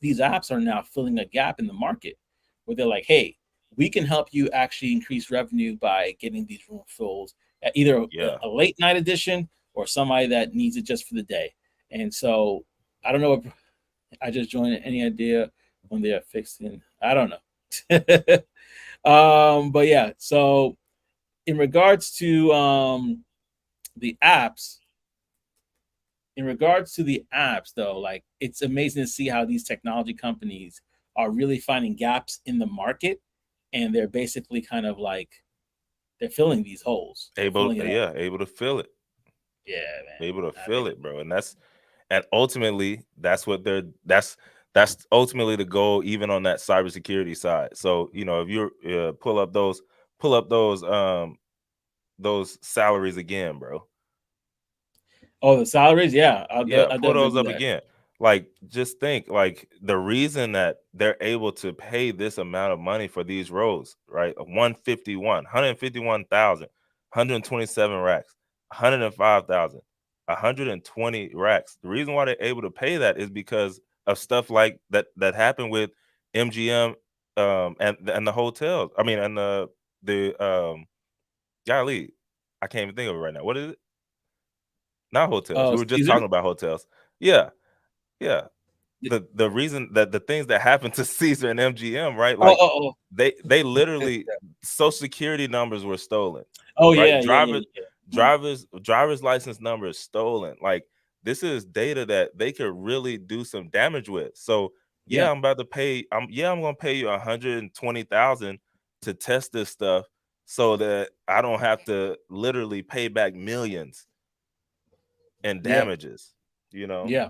these apps are now filling a gap in the market where they're like, hey, we can help you actually increase revenue by getting these room fills at either Yeah. a late night edition or somebody that needs it just for the day. And so I don't know if I just joined. Any idea when they are fixing? I don't know. But yeah, so in regards to the apps, though, like it's amazing to see how these technology companies are really finding gaps in the market, and they're basically kind of like they're filling these holes. They're Able, filling it up. yeah, able to feel it. Yeah, Able to man. I feel think it, bro. And ultimately that's what that's ultimately the goal, even on that cybersecurity side. So if you're pull up those salaries again, bro. oh, the salaries. Yeah, Yeah, I'll pull definitely those do up that. again. Like, just think, like, the reason that they're able to pay this amount of money for these roles, right? 151,000, 127 racks, 105,000, 120 racks. The reason why they're able to pay that is because of stuff like that happened with MGM, and the hotels. I mean, and the golly, I can't even think of it right now. What is it? Not hotels. Oh, We were just Caesar. talking about hotels. Yeah, yeah. The reason that the things that happened to Caesar and MGM, right? Oh, Like, oh, they literally, social security numbers were stolen, oh, right? yeah, yeah, yeah, yeah. Mm, Driver's license numbers stolen. Like, this is data that they could really do some damage with. So yeah, yeah, I'm gonna pay you 120,000 to test this stuff so that I don't have to literally pay back millions in yeah, damages, you know? yeah.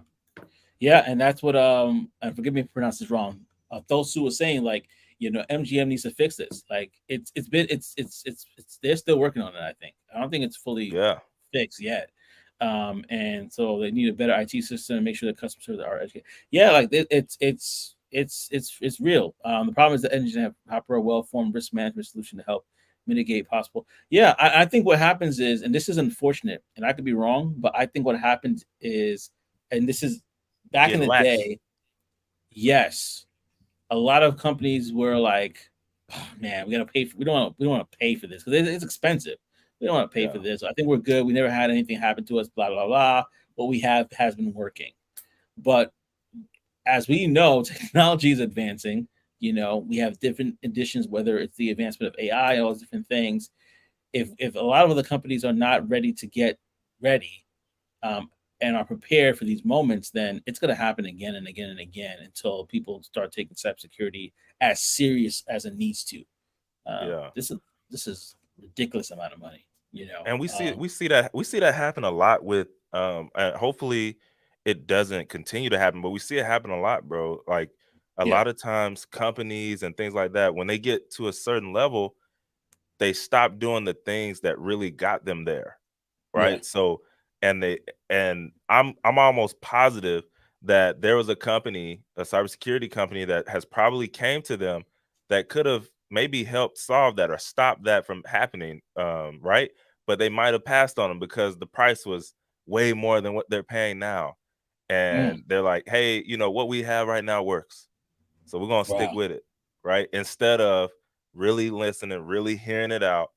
Yeah, and that's what and forgive me if I pronounce this wrong. Thosu was saying like, MGM needs to fix this. Like it's they're still working on it. I think I don't think it's fully Yeah, fixed yet. And so they need a better IT system and make sure the customer service are educated. Yeah, like it's real. The problem is the engine have proper well formed risk management solution to help mitigate possible. Yeah, I think what happens is, and this is unfortunate, and I could be wrong, but I think what happens is, and this is back in get the lax. day, yes, a lot of companies were like, oh, man, we gotta pay for we don't want to pay for this because it's expensive. We don't want to pay for Yeah, this. I think we're good. We never had anything happen to us, blah blah blah. What we have has been working. But as we know, technology is advancing. We have different additions, whether it's the advancement of AI, all those different things. If a lot of the companies are not ready to get ready, um, and are prepared for these moments, then it's going to happen again and again and again until people start taking cybersecurity as serious as it needs to. yeah. This is ridiculous amount of money. And we see that happen a lot with and hopefully it doesn't continue to happen, but we see it happen a lot, bro. Like a Yeah. lot of times companies and things like that, when they get to a certain level, they stop doing the things that really got them there, Yeah. right? So and they and I'm almost positive that there was a company, a cybersecurity company that has probably came to them that could have maybe helped solve that or stop that from happening, right? But they might have passed on them because the price was way more than what they're paying now. Mm. And they're like, hey, what we have right now works. So we're gonna stick Wow. with it, right? Instead of really listening, really hearing it out,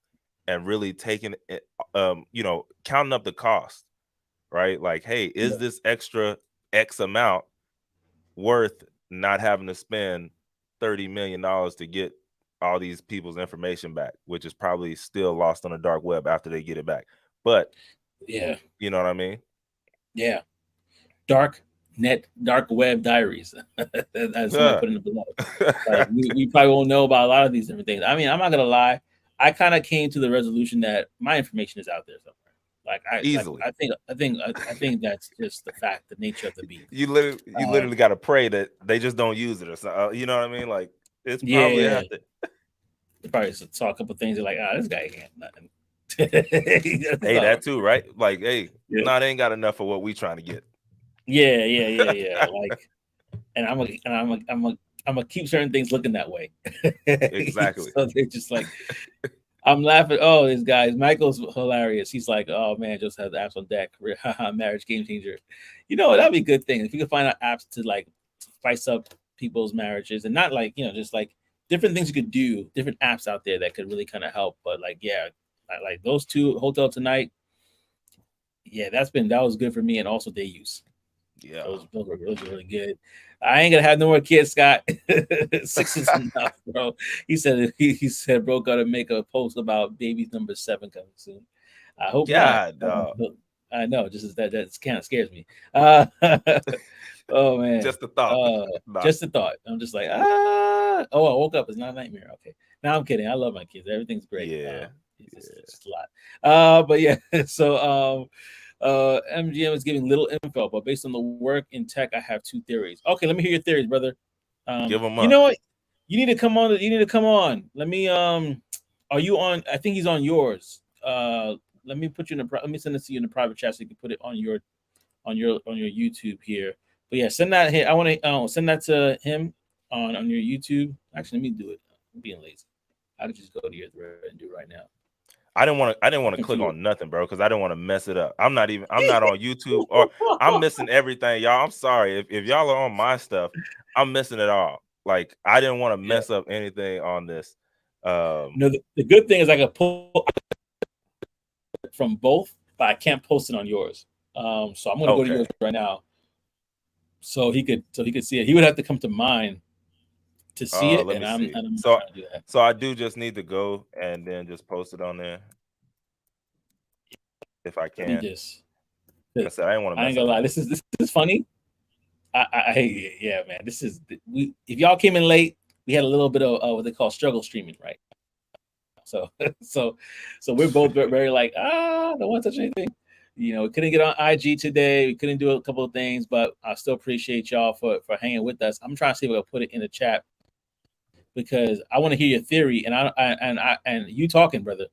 and really taking it, counting up the cost, right? Like, hey, is Yeah. this extra X amount worth not having to spend $30 million to get all these people's information back, which is probably still lost on the dark web after they get it back. But Yeah. you know what I mean? Yeah. Dark web diaries, as somebody Yeah. put in the below. Like we probably won't know about a lot of these different things. I mean, I'm not gonna lie. I kind of came to the resolution that my information is out there somewhere. Easily. I think that's just the fact, the nature of the beast. You literally got to pray that they just don't use it or something. You know what I mean? Like it's probably Yeah, have to. they probably saw a couple things. They're like, this guy ain't nothing. Hey, So, that too, right? Like, hey, yeah, nah, they ain't got enough for what we trying to get. yeah. Like, and I'm gonna keep certain things looking that way. Exactly. So they're just like, I'm laughing. Oh, this guy, Michael's hilarious. He's like, oh man, just have the apps on deck. Marriage game changer. That'd be a good thing if you could find out apps to like spice up people's marriages, and not like just like different things you could do, different apps out there that could really kind of help. But like, yeah, like those two, Hotel Tonight. Yeah, that was good for me, and also day use. Yeah. Those were really good. I ain't gonna have no more kids, Scott. Six is enough, bro. He said, bro, gotta make a post about baby number 7 coming soon. I hope not. God, dog. I know, just as that kind of scares me. Uh, oh man. Just the thought. Uh, Nah. just a thought. I'm just like, ah. Oh, I woke up. It's not a nightmare. Okay. Now I'm kidding. I love my kids. Everything's great. Yeah. It's just a lot. But yeah. So MGM is giving little info, but based on the work in tech, I have 2 theories. Okay, let me hear your theories, brother. Give them You up. know what? You need to come on. You need to come on. Let me. Are you on? I think he's on yours. Let me put you in a. Let me send this to you in the private chat so you can put it on your YouTube here. But yeah, send that here. I want to send that to him on your YouTube. Actually, let me do it. I'm being lazy. I could just go to your thread and do it right now. I didn't want to Looking for click your. on nothing, bro, because I didn't want to mess it up. I'm not on YouTube, or I'm missing everything, y'all. I'm sorry. If y'all are on my stuff, I'm missing it all. Like I didn't want to Yeah. mess up anything on this. Um The good thing is I can pull from both, but I can't post it on yours. So I'm gonna go to yours okay. right now, so he could see it. He would have to come to mine to see it, Let and me I'm see. and I'm not So trying to do that. so I do just need to go and then just post it on there if I Let me can. just. Like I said, I didn't want to I ain't mess gonna up lie. anything. This is funny. Yeah, man. This is we. If y'all came in late, we had a little bit of what they call struggle streaming, right? So so we're both very like don't want to touch anything. We couldn't get on IG today. We couldn't do a couple of things, but I still appreciate y'all for hanging with us. I'm trying to see if I can put it in the chat because I want to hear your theory, and you talking, brother.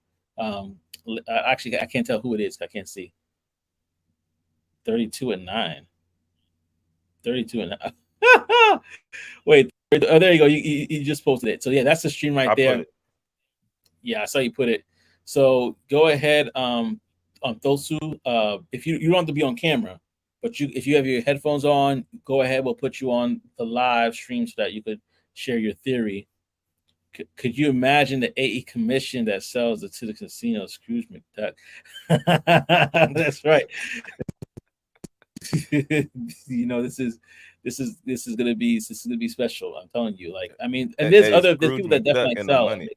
Actually, I can't tell who it is. I can't see. 32-9. 32-9. Wait, oh, there you go. You just posted it. So yeah, that's the stream right I there. put it. Yeah, I saw you put it. So go ahead, on Thosu. If you don't have to be on camera, but if you have your headphones on, go ahead. We'll put you on the live stream so that you could share your theory. Could you imagine the AE commission that sells it to the casino, Scrooge McDuck? That's right. This is gonna be special. I'm telling you. Like, I mean, and there's Scrooge people that McDuck definitely and the sell. money.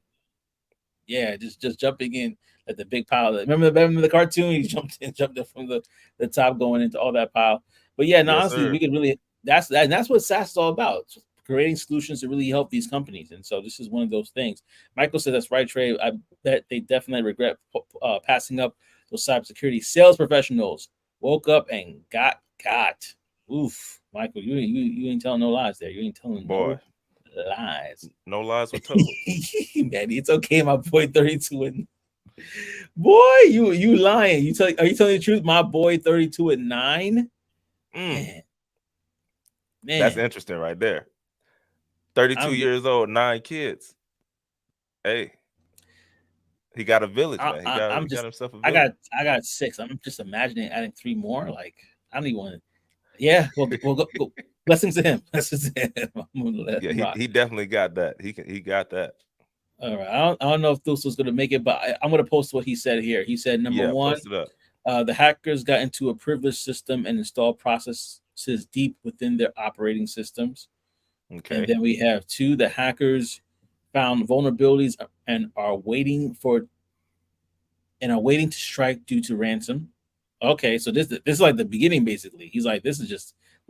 Yeah, just jumping in at the big pile. Remember the cartoon? He jumped in from the top going into all that pile. But yeah, no, Yes, honestly, sir. we could really that's what SaaS is all about. Creating solutions to really help these companies. And so this is one of those things. Michael said that's right, Trey. I bet they definitely regret passing up those cybersecurity sales professionals. Woke up and got. Oof, Michael, you ain't telling no lies there. You ain't telling Boy, no lies. no lies were told. Man, it's okay, my boy. 32 and boy, you lying. Are you telling the truth, my boy? 32-9. Mm, Man, that's interesting right there. 32 I'm years old, 9 kids. Hey, he got a village, man. He got I'm just himself a I village. got 6. I'm just imagining adding 3 more. Like, I don't even want to. Yeah, we'll go. Blessings to him. Blessings to him. I'm gonna let Yeah, him rock. he definitely got that. He got that. All right. I don't know if this was going to make it, but I'm going to post what he said here. He said, number Yeah, one, post it up. the hackers got into a privileged system and installed processes deep within their operating systems. Okay. And then we have 2, the hackers found vulnerabilities and are waiting to strike due to ransom. Okay, so this is like the beginning, basically. He's like, we're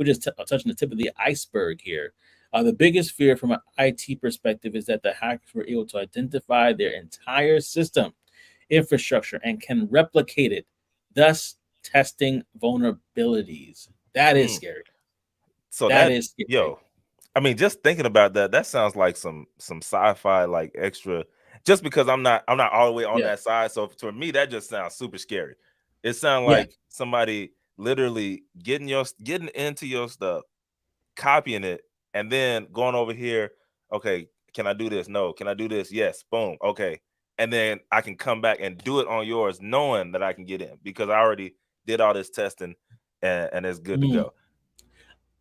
just touching the tip of the iceberg here. The biggest fear from an IT perspective is that the hackers were able to identify their entire system infrastructure and can replicate it, thus testing vulnerabilities. That is scary. So That is scary. I mean, just thinking about that sounds like some sci-fi, like extra. Just because I'm not all the way on Yeah, that side, so to me that just sounds super scary. It sounds yeah. like somebody literally getting into your stuff, copying it, and then going over here. Okay, can I do this? No. Can I do this? Yes. Boom. Okay, and then I can come back and do it on yours, knowing that I can get in because I already did all this testing, and it's good to Mm. go.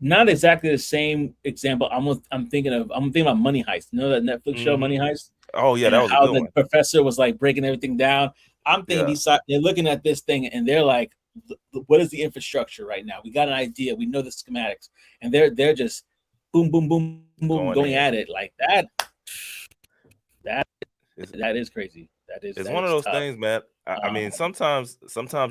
Not exactly the same example. I'm thinking about Money Heist. You know that Netflix show Money Heist, Oh yeah, and that was a how good the one. professor was like breaking everything down. I'm thinking Yeah. they're looking at this thing and they're like, what is the infrastructure right now? We got an idea. We know the schematics, and they're just boom, boom, boom, boom, Going going in. at it like that. That It's, that is crazy. it's That one of is those tough. things, man. I Um, mean, sometimes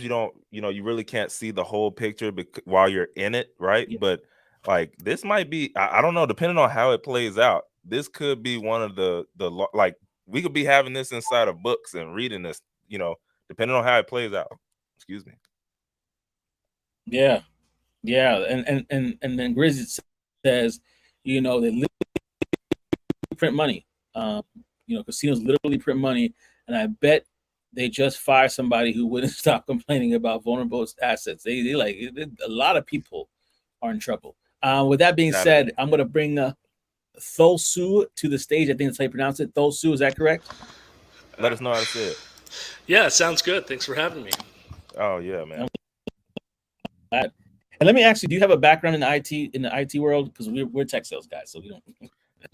you don't, you really can't see the whole picture while you're in it, right? yeah, But like this might be, I don't know, depending on how it plays out. This could be one of like we could be having this inside of books and reading this, depending on how it plays out. Excuse me. yeah, yeah, and then Grizzy says, they literally print money. Um, casinos literally print money, and I bet they just fired somebody who wouldn't stop complaining about vulnerable assets. They like a lot of people are in trouble. With that being Gotta said, be. I'm gonna bring Thosu to the stage. I think that's how you pronounce it. Thosu, is that correct? Let us know how to say it. Yeah, it sounds good. Thanks for having me. Oh yeah, man. And let me ask you: do you have a background in the IT world? Because we're tech sales guys, so we don't.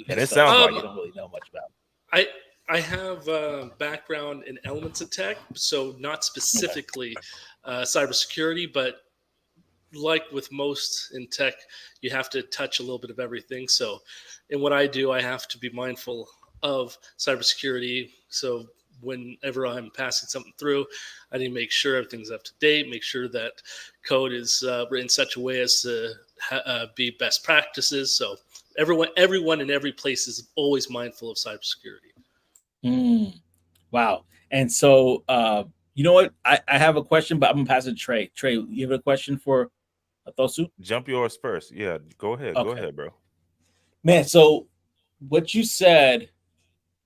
And it sounds like we it. don't really know much about. I I have a background in elements of tech, so not Okay. specifically cybersecurity, but like with most in tech, you have to touch a little bit of everything. So, in what I do, I have to be mindful of cybersecurity. So, whenever I'm passing something through, I need to make sure everything's up to date, make sure that code is written in such a way as to be best practices. So, everyone in every place is always mindful of cybersecurity. Mm, wow. And so, You know what? I have a question, but I'm gonna pass it to Trey. Trey, you have a question for Athosu? Jump yours first. Yeah, go ahead. Go Okay, ahead, bro. man. So what you said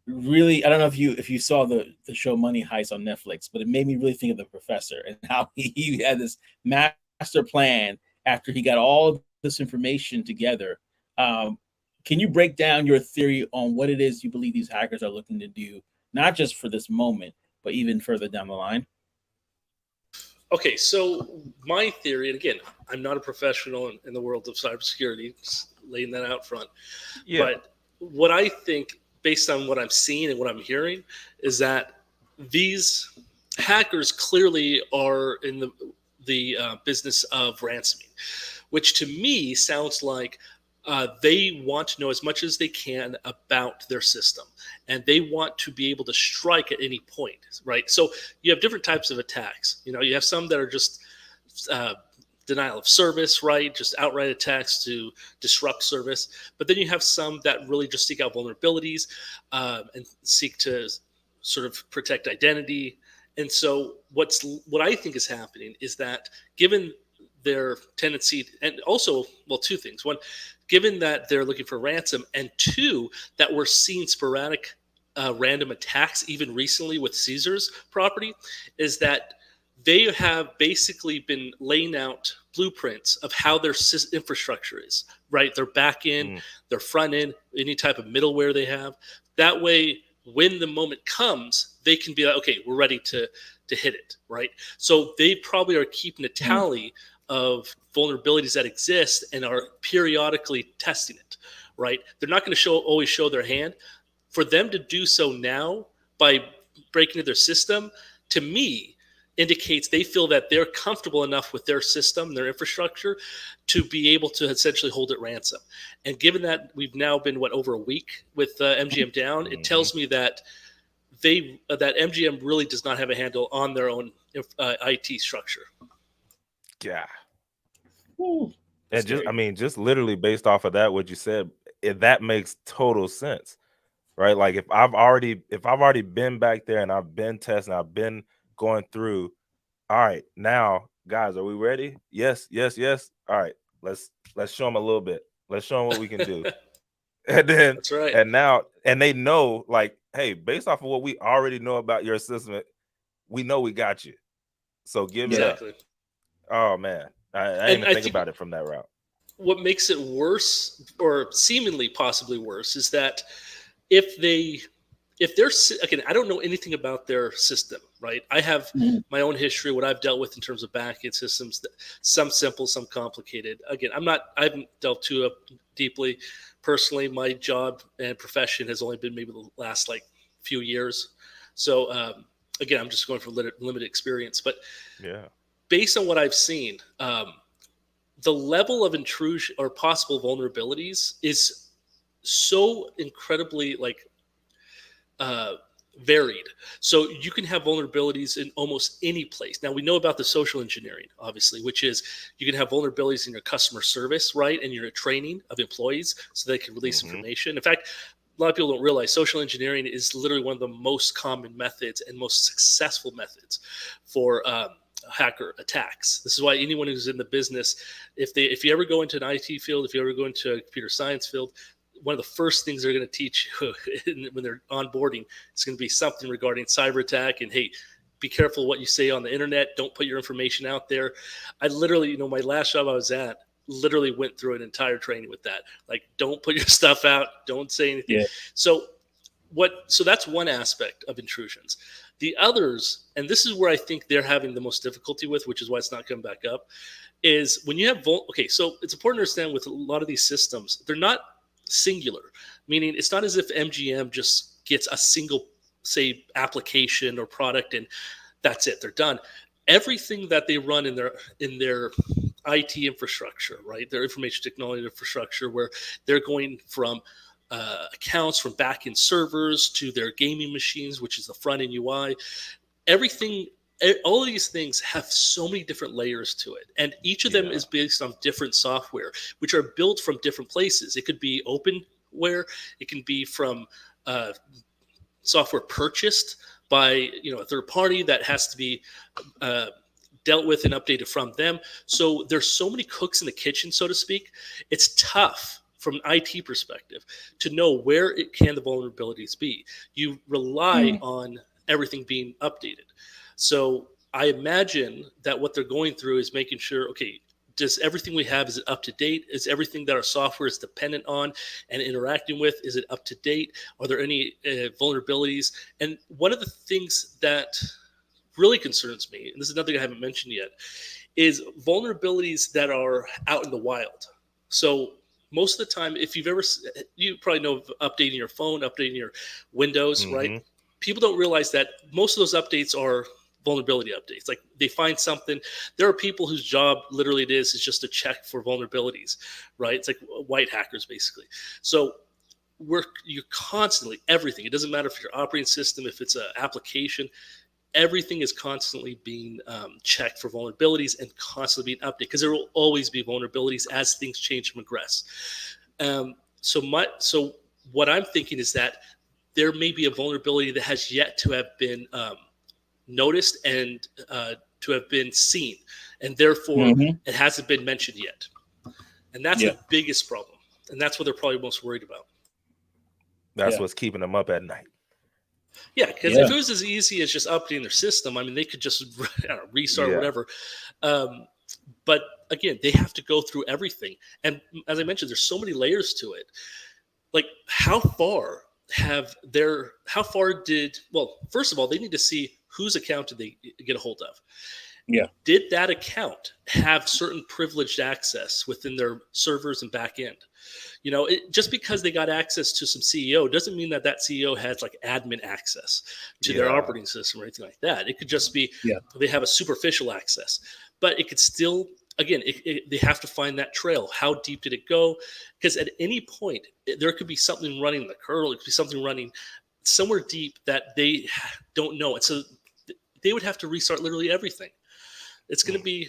really, I don't know if you saw the show Money Heist on Netflix, but it made me really think of the professor and how he had this master plan after he got all this information together. Um, can you break down your theory on what it is you believe these hackers are looking to do, not just for this moment, but even further down the line? Okay, so my theory, and again, I'm not a professional in the world of cybersecurity, just laying that out front. Yeah. But what I think, based on what I'm seeing and what I'm hearing, is that these hackers clearly are in the business of ransoming, which to me sounds like they want to know as much as they can about their system, and they want to be able to strike at any point, right? So you have different types of attacks. You know, you have some that are just uh, denial of service, right? Just outright attacks to disrupt service. But then you have some that really just seek out vulnerabilities and seek to sort of protect identity. And so what I think is happening is that given their tendency, and also, well, two things. One, given that they're looking for ransom, and two, that we're seeing sporadic random attacks even recently with Caesar's property, is that they have basically been laying out blueprints of how their infrastructure is, right? Their back end, Mm. their front end, any type of middleware they have. That way, when the moment comes, they can be like, okay, we're ready to hit it, right? So they probably are keeping a tally of vulnerabilities that exist and are periodically testing it, right? They're not going to always show their hand. For them to do so now by breaking into their system, to me, indicates they feel that they're comfortable enough with their system, their infrastructure, to be able to essentially hold it ransom. And given that we've now been over a week with MGM down, it Mm-hmm. tells me that that MGM really does not have a handle on their own IT structure. Yeah. Ooh, And just, scary. I mean, just literally based off of that, what you said, that makes total sense, right? Like if I've already been back there and I've been testing, I've been going through. All right, now, guys, are we ready? Yes, yes, yes. All right, let's show them a little bit. Let's show them what we can do. And then, That's right. and now, and they know, like, hey, based off of what we already know about your system, we know we got you. So give it Yeah. up. Exactly. Oh man, I didn't And even I think think about it from that route. what makes it worse, or seemingly possibly worse, is that if they if they're again, I don't know anything about their system, right? I have Mhm. my own history, what I've dealt with in terms of backend systems, some simple, some complicated. Again, I haven't delved too deeply. Personally, my job and profession has only been maybe the last like few years. So again, I'm just going for limited experience. But Yeah. based on what I've seen, the level of intrusion or possible vulnerabilities is so incredibly uh, varied. So you can have vulnerabilities in almost any place. Now we know about the social engineering, obviously, which is you can have vulnerabilities in your customer service, right, and your training of employees so they can release Mm-hmm. information. In fact, a lot of people don't realize social engineering is literally one of the most common methods and most successful methods for hacker attacks. This is why anyone who's in the business, if you ever go into an IT field, if you ever go into a computer science field, one of the first things they're going to teach you when they're onboarding is going to be something regarding cyber attack and hey, be careful what you say on the internet. Don't put your information out there. I literally, my last job I was at literally went through an entire training with that. Like, don't put your stuff out. Don't say anything. Yeah. So that's one aspect of intrusions. The others, and this is where I think they're having the most difficulty with, which is why it's not coming back up, is when you have okay, so it's important to understand with a lot of these systems, they're not singular, meaning it's not as if MGM just gets a single, say, application or product and that's it, they're done. Everything that they run in their IT infrastructure, right, their information technology infrastructure, where they're going from accounts from back-end servers to their gaming machines, which is the front-end UI, everything, all of these things have so many different layers to it, and each of them Yeah. is based on different software which are built from different places. It could be openware, it can be from software purchased by a third party that has to be dealt with and updated from them. So there's so many cooks in the kitchen, so to speak. It's tough from an IT perspective to know where the vulnerabilities be. You rely on everything being updated. So I imagine that what they're going through is making sure, okay, does everything we have, is it up to date? Is everything that our software is dependent on and interacting with, is it up to date? Are there any vulnerabilities? And one of the things that really concerns me, and this is another thing I haven't mentioned yet, is vulnerabilities that are out in the wild. So most of the time, if you probably know of updating your phone, updating your Windows, right? People don't realize that most of those updates are vulnerability updates. Like they find something. There are people whose job literally it is just to check for vulnerabilities, right? It's like white hackers basically. So you're constantly, everything. It doesn't matter if your operating system, if it's an application, everything is constantly being checked for vulnerabilities and constantly being updated, because there will always be vulnerabilities as things change and progress. So what I'm thinking is that there may be a vulnerability that has yet to have been noticed and to have been seen, and therefore it hasn't been mentioned yet. And that's the biggest problem, and that's what they're probably most worried about. That's what's keeping them up at night. Yeah, because if it was as easy as just updating their system, I mean, they could just restart whatever. But again, they have to go through everything. And as I mentioned, there's so many layers to it. Like, how far first of all, they need to see whose account did they get a hold of. Yeah. Did that account have certain privileged access within their servers and back end? Just because they got access to some CEO doesn't mean that CEO has like admin access to their operating system or anything like that. It could just be they have a superficial access, but it could still, again, they have to find that trail. How deep did it go? Because at any point, there could be something running in the kernel. It could be something running somewhere deep that they don't know. And so they would have to restart literally everything. It's gonna be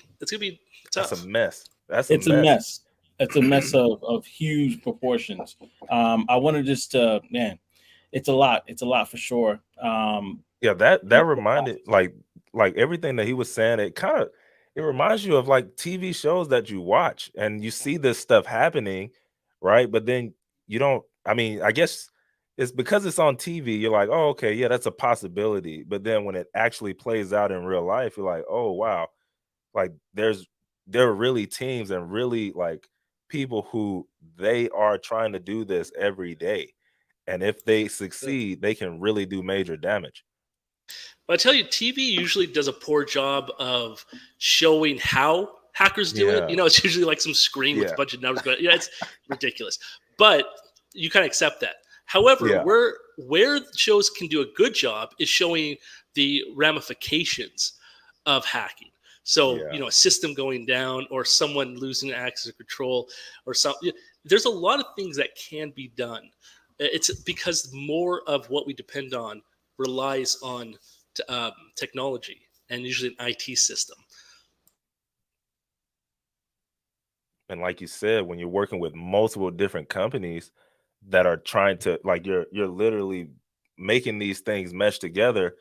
tough. That's a mess. It's a mess. It's a mess of huge proportions. I want to just man, it's a lot. It's a lot for sure. That reminded like everything that he was saying. It reminds you of like TV shows that you watch and you see this stuff happening, right? But then you don't. I mean, I guess it's because it's on TV. You're like, oh, okay, yeah, that's a possibility. But then when it actually plays out in real life, you're like, oh, wow, like there are really teams and really like people who they are trying to do this every day. And if they succeed, they can really do major damage. But I tell you, TV usually does a poor job of showing how hackers do it. It's usually like some screen with a bunch of numbers going. It's ridiculous. But you kind of accept that. However, where shows can do a good job is showing the ramifications of hacking. So, a system going down or someone losing access or control or something. There's a lot of things that can be done. It's because more of what we depend on relies on technology and usually an IT system. And like you said, when you're working with multiple different companies that are trying to, like, you're literally making these things mesh together.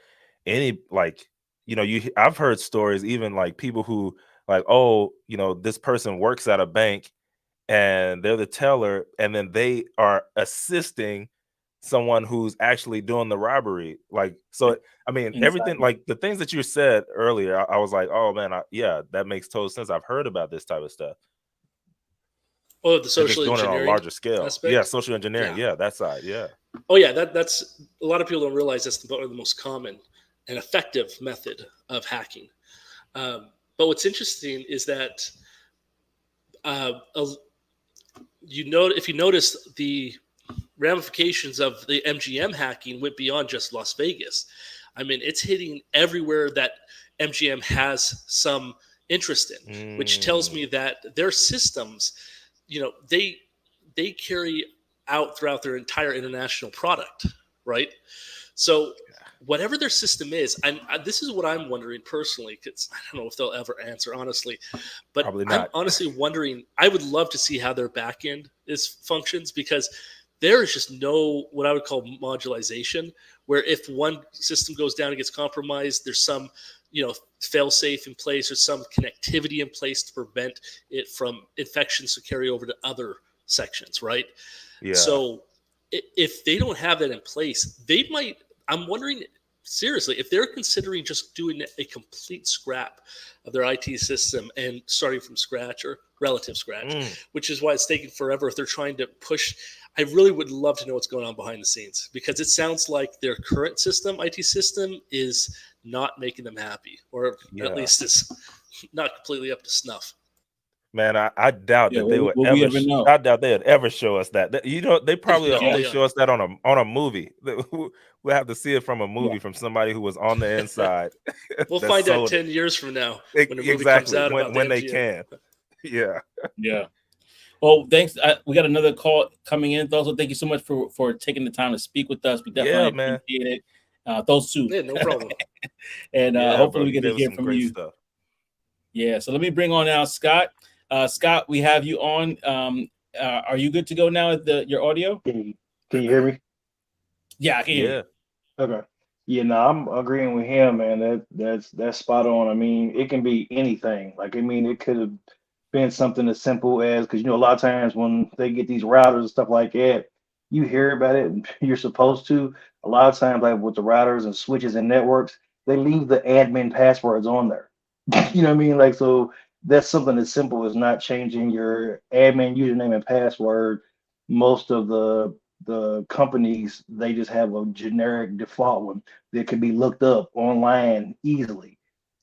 I've heard stories, even like people who like, oh, this person works at a bank and they're the teller, and then they are assisting someone who's actually doing the robbery. Like, so, I mean, everything, like the things that you said earlier, I was like, oh man, that makes total sense. I've heard about this type of stuff. Oh, the social doing engineering it on a larger scale. aspect? Yeah, social engineering. Yeah, that side. Yeah. Oh yeah, that's a lot of people don't realize that's the most common and effective method of hacking. But what's interesting is that if you notice, the ramifications of the MGM hacking went beyond just Las Vegas. I mean, it's hitting everywhere that MGM has some interest in, which tells me that their systems, they carry out throughout their entire international product, right? So whatever their system is, and this is what I'm wondering personally, because I don't know if they'll ever answer, honestly, but I'm honestly wondering, I would love to see how their back end functions, because there is just no what I would call modularization, where if one system goes down and gets compromised, there's some fail safe in place or some connectivity in place to prevent it from infections to carry over to other sections, right? Yeah. So if they don't have that in place, they might. I'm wondering seriously if they're considering just doing a complete scrap of their IT system and starting from scratch or relative scratch, which is why it's taking forever. If they're trying to push, I really would love to know what's going on behind the scenes, because it sounds like their current system, IT system, is not making them happy, or at least is not completely up to snuff. Man, I doubt that they would we ever. ever know. I doubt they would ever show us that. They probably No, only they show us that on a movie. We'll have to see it from a movie from somebody who was on the inside. We'll that find out sold 10 it. years from now when a movie comes Exactly out about when the they MGM. can. Yeah. Yeah. Well, thanks. We got another call coming in. Also, thank you so much for taking the time to speak with us. We definitely man. appreciate it. Those two. Yeah, no problem. And Yeah, hopefully bro, we get to gave us hear some from great you. stuff. Yeah. So let me bring on now Scott. Scott, we have you on. Are you good to go now at your audio? Can you hear me? Yeah, I can hear you. Okay. Yeah, no, I'm agreeing with him, man. That's spot on. I mean, it can be anything. Like, I mean, it could have been something as simple as, because a lot of times when they get these routers and stuff like that, you hear about it and you're supposed to. A lot of times, like with the routers and switches and networks, they leave the admin passwords on there. You know what I mean? Like, so that's something as simple as not changing your admin username and password. Most of the companies, they just have a generic default one that can be looked up online easily.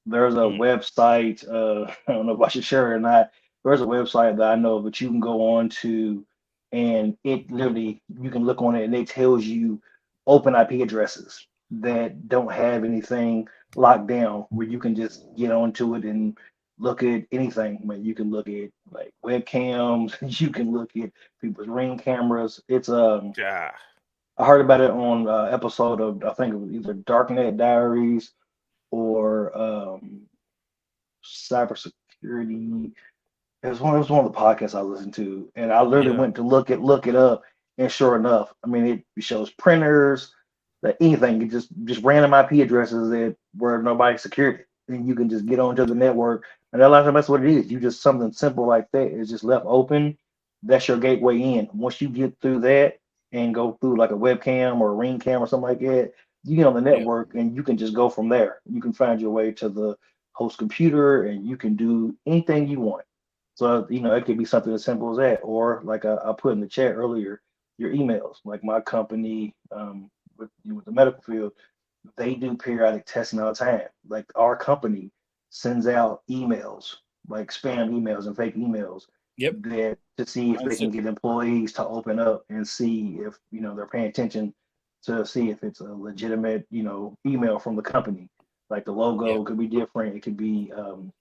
There's a website, I don't know if I should share it or not. There's a website that I know that you can go on to, and it literally, you can look on it and it tells you open IP addresses that don't have anything locked down, where you can just get onto it and look at anything. But you can look at like webcams, you can look at people's Ring cameras. It's Yeah. I heard about it on episode of, I think it was either Darknet Diaries or cybersecurity. It was one of the podcasts I listened to, and I literally Yeah. went to look it up, and sure enough, I mean it shows printers, that anything, it just random IP addresses that where nobody secured it, and you can just get onto the network. And a lot of times that's what it is. You just something simple like that is just left open. That's your gateway in. Once you get through that and go through like a webcam or a ring cam or something like that, you get on the Yeah. network and you can just go from there. You can find your way to the host computer and you can do anything you want. So, it could be something as simple as that, or like I put in the chat earlier, your emails. Like my company, with the medical field, they do periodic testing all the time. Like our company sends out emails, like spam emails and fake emails, Yep. that to see if they can get employees to open up and see if they're paying attention, to see if it's a legitimate email from the company. Like the logo could be different. It could be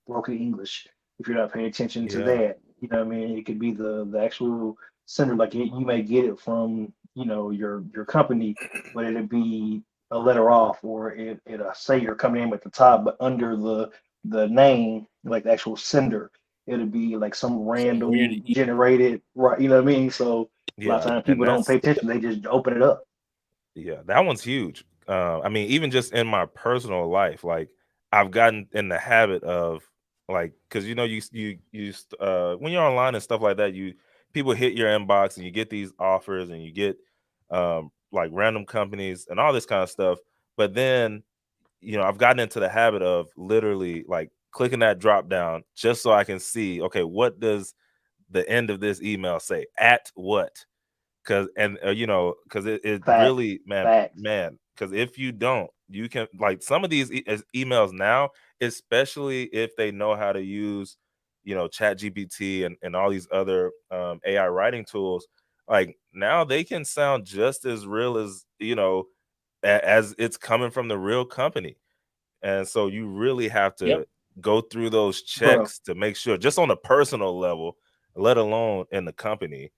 broken English if you're not paying attention to that. You know what I mean? It could be the actual sender. Like you may get it from your company, but it'd be a letter off, or it say your company name at the top, but under the name, like the actual sender, it'd be like some random generated, right? You know what I mean? So a lot of times people don't pay attention; they just open it up. Yeah, that one's huge. I mean, even just in my personal life, like I've gotten in the habit of like, because when you're online and stuff like that, people hit your inbox and you get these offers and you get like random companies and all this kind of stuff. But then, I've gotten into the habit of literally like clicking that drop down just so I can see, okay, what does the end of this email say? At what? Because it really, man, because if you don't, you can, like, some of these emails now, especially if they know how to use chat GPT and all these other AI writing tools, like now they can sound just as real as as it's coming from the real company. And so you really have to go through those checks to make sure, just on a personal level, let alone in the company.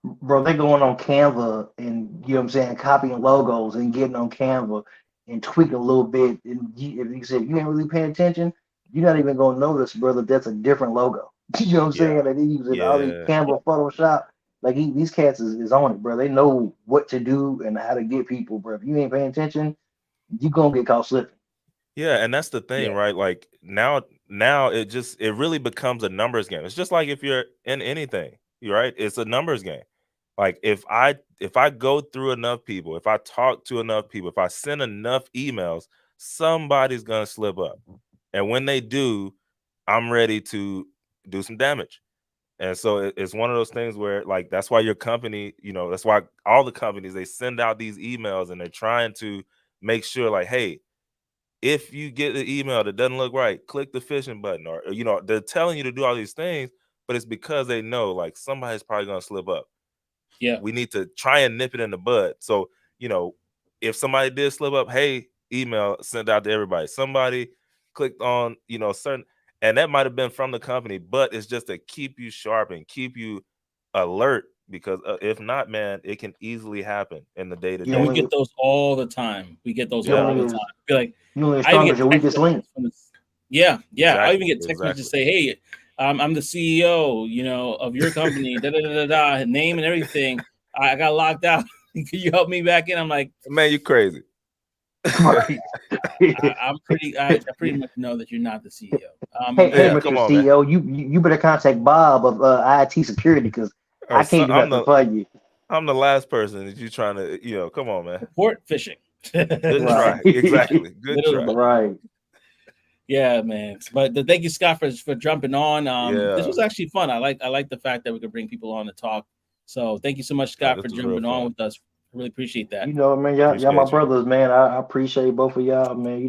Bro, they going on Canva and what I'm saying, copying logos and getting on Canva and tweaking a little bit. And if you said you ain't really paying attention, you're not even gonna notice, brother, that's a different logo. You know what I'm saying? And they using all these Canva, Photoshop, Like these cats is on it, bro. They know what to do and how to get people, bro. If you ain't paying attention, you gonna get caught slipping. Yeah, and that's the thing, Yeah. right? Like now it really becomes a numbers game. It's just like if you're in anything, right? It's a numbers game. Like if I go through enough people, if I talk to enough people, if I send enough emails, somebody's gonna slip up. And when they do, I'm ready to do some damage. And so it's one of those things where like that's why your company, that's why all the companies they send out these emails and they're trying to make sure like, hey, if you get the email that doesn't look right, click the phishing button, or they're telling you to do all these things, but it's because they know like somebody's probably gonna slip up. Yeah. We need to try and nip it in the bud. So, if somebody did slip up, hey, email sent out to everybody. Somebody clicked on, certain, and that might have been from the company, but it's just to keep you sharp and keep you alert because if not, man, it can easily happen in the day to You And we day. only get those all the time. We get those you Yeah, all the only time. as I feel like you only as I even strong as get your text weakest link. messages from this. Yeah. I even exactly, get text messages say, "Hey, I'm the CEO, of your company. Da da da da da. Name and everything. I got locked out. Can you help me back in?" I'm like, man, you crazy. Right. I pretty much know that you're not the CEO. Hey, Yeah, Yeah, come Mr. on, man. CEO, you better contact Bob of IT security because Oh, I so can't do nothing for you. I'm the last person that you trying to, come on, man. report phishing. Good Right. try. Exactly. Good try. Literally. Right. Yeah, man. But thank you, Scott, for jumping on. This Yeah. was actually fun. I like the fact that we could bring people on to talk. So thank you so much, No, Scott, this for was real jumping on fun. with us. I really appreciate that. Man, y'all my Appreciate you. brothers, man. I appreciate both of y'all, man.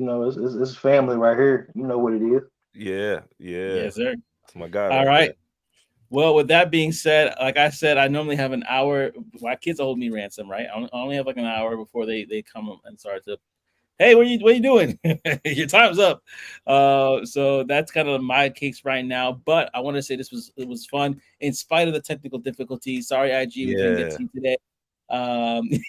It's family right here. You know what it is. Yeah. Yeah. Yes, sir. That's my guy All right right. there. Well, with that being said, like I said, I normally have an hour. My kids hold me ransom, right? I only have like an hour before they come and start to, hey, what are you doing? Your time's up. So that's kind of my case right now. But I want to say it was fun in spite of the technical difficulties. Sorry, IG, we couldn't get Yeah. to you today.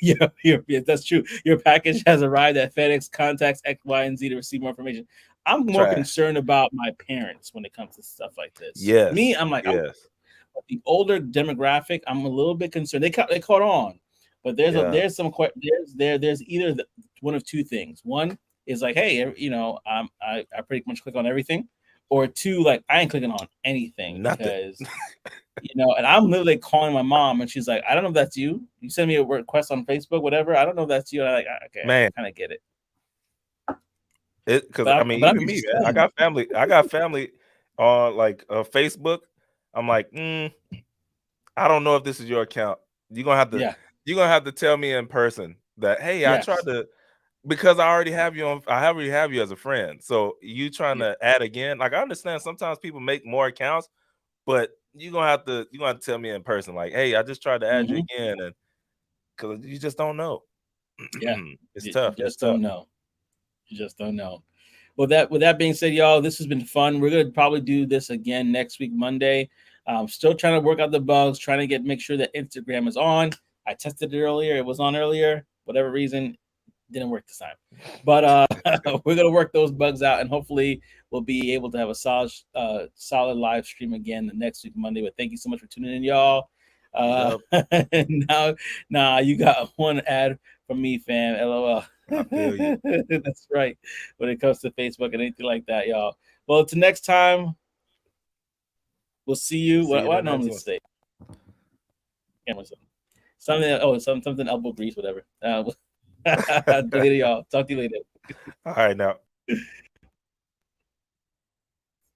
Yeah, that's true. Your package has arrived at FedEx. Contacts X, Y, and Z to receive more information. I'm more Trash. concerned about my parents when it comes to stuff like this. Me, Yes. I'm like, Yes. the older demographic, I'm a little bit concerned. They caught on, but Yeah. there's either one of two things. One is like, hey, I pretty much click on everything, or two, like I ain't clicking on anything Nothing. because and I'm literally calling my mom, and she's like, I don't know if that's you. You send me a request on Facebook, whatever. I don't know if that's you. And I'm like, okay, Man. I kind of get it. Because I mean, But I'm even me, man. I concerned. got family. I got family on like Facebook. I'm like, I don't know if this is your account. You're gonna have to Yeah. you're gonna have to tell me in person that, hey, I tried Yes. to, because I already have you on. I already have you as a friend. So you trying Yeah. to add again? Like I understand sometimes people make more accounts, but you're gonna have to tell me in person, like, hey, I just tried to add you Hmm. again, and because you just don't know. Yeah. It's You tough. It's just tough. don't know. You just don't know. With that being said, y'all, this has been fun. We're gonna probably do this again next week, Monday. Still trying to work out the bugs, trying to make sure that Instagram is on. I tested it earlier; it was on earlier. Whatever reason, didn't work this time. But we're gonna work those bugs out, and hopefully, we'll be able to have a solid live stream again the next week, Monday. But thank you so much for tuning in, y'all. Yep. Now you got one ad from me, fam. LOL. I feel you. That's right. When it comes to Facebook and anything like that, y'all. Well, till next time, we'll see We'll you. see you What in I the next normally one. say. Can't remember something. Something elbow grease, whatever. Later, y'all. Talk to you later. All right, now.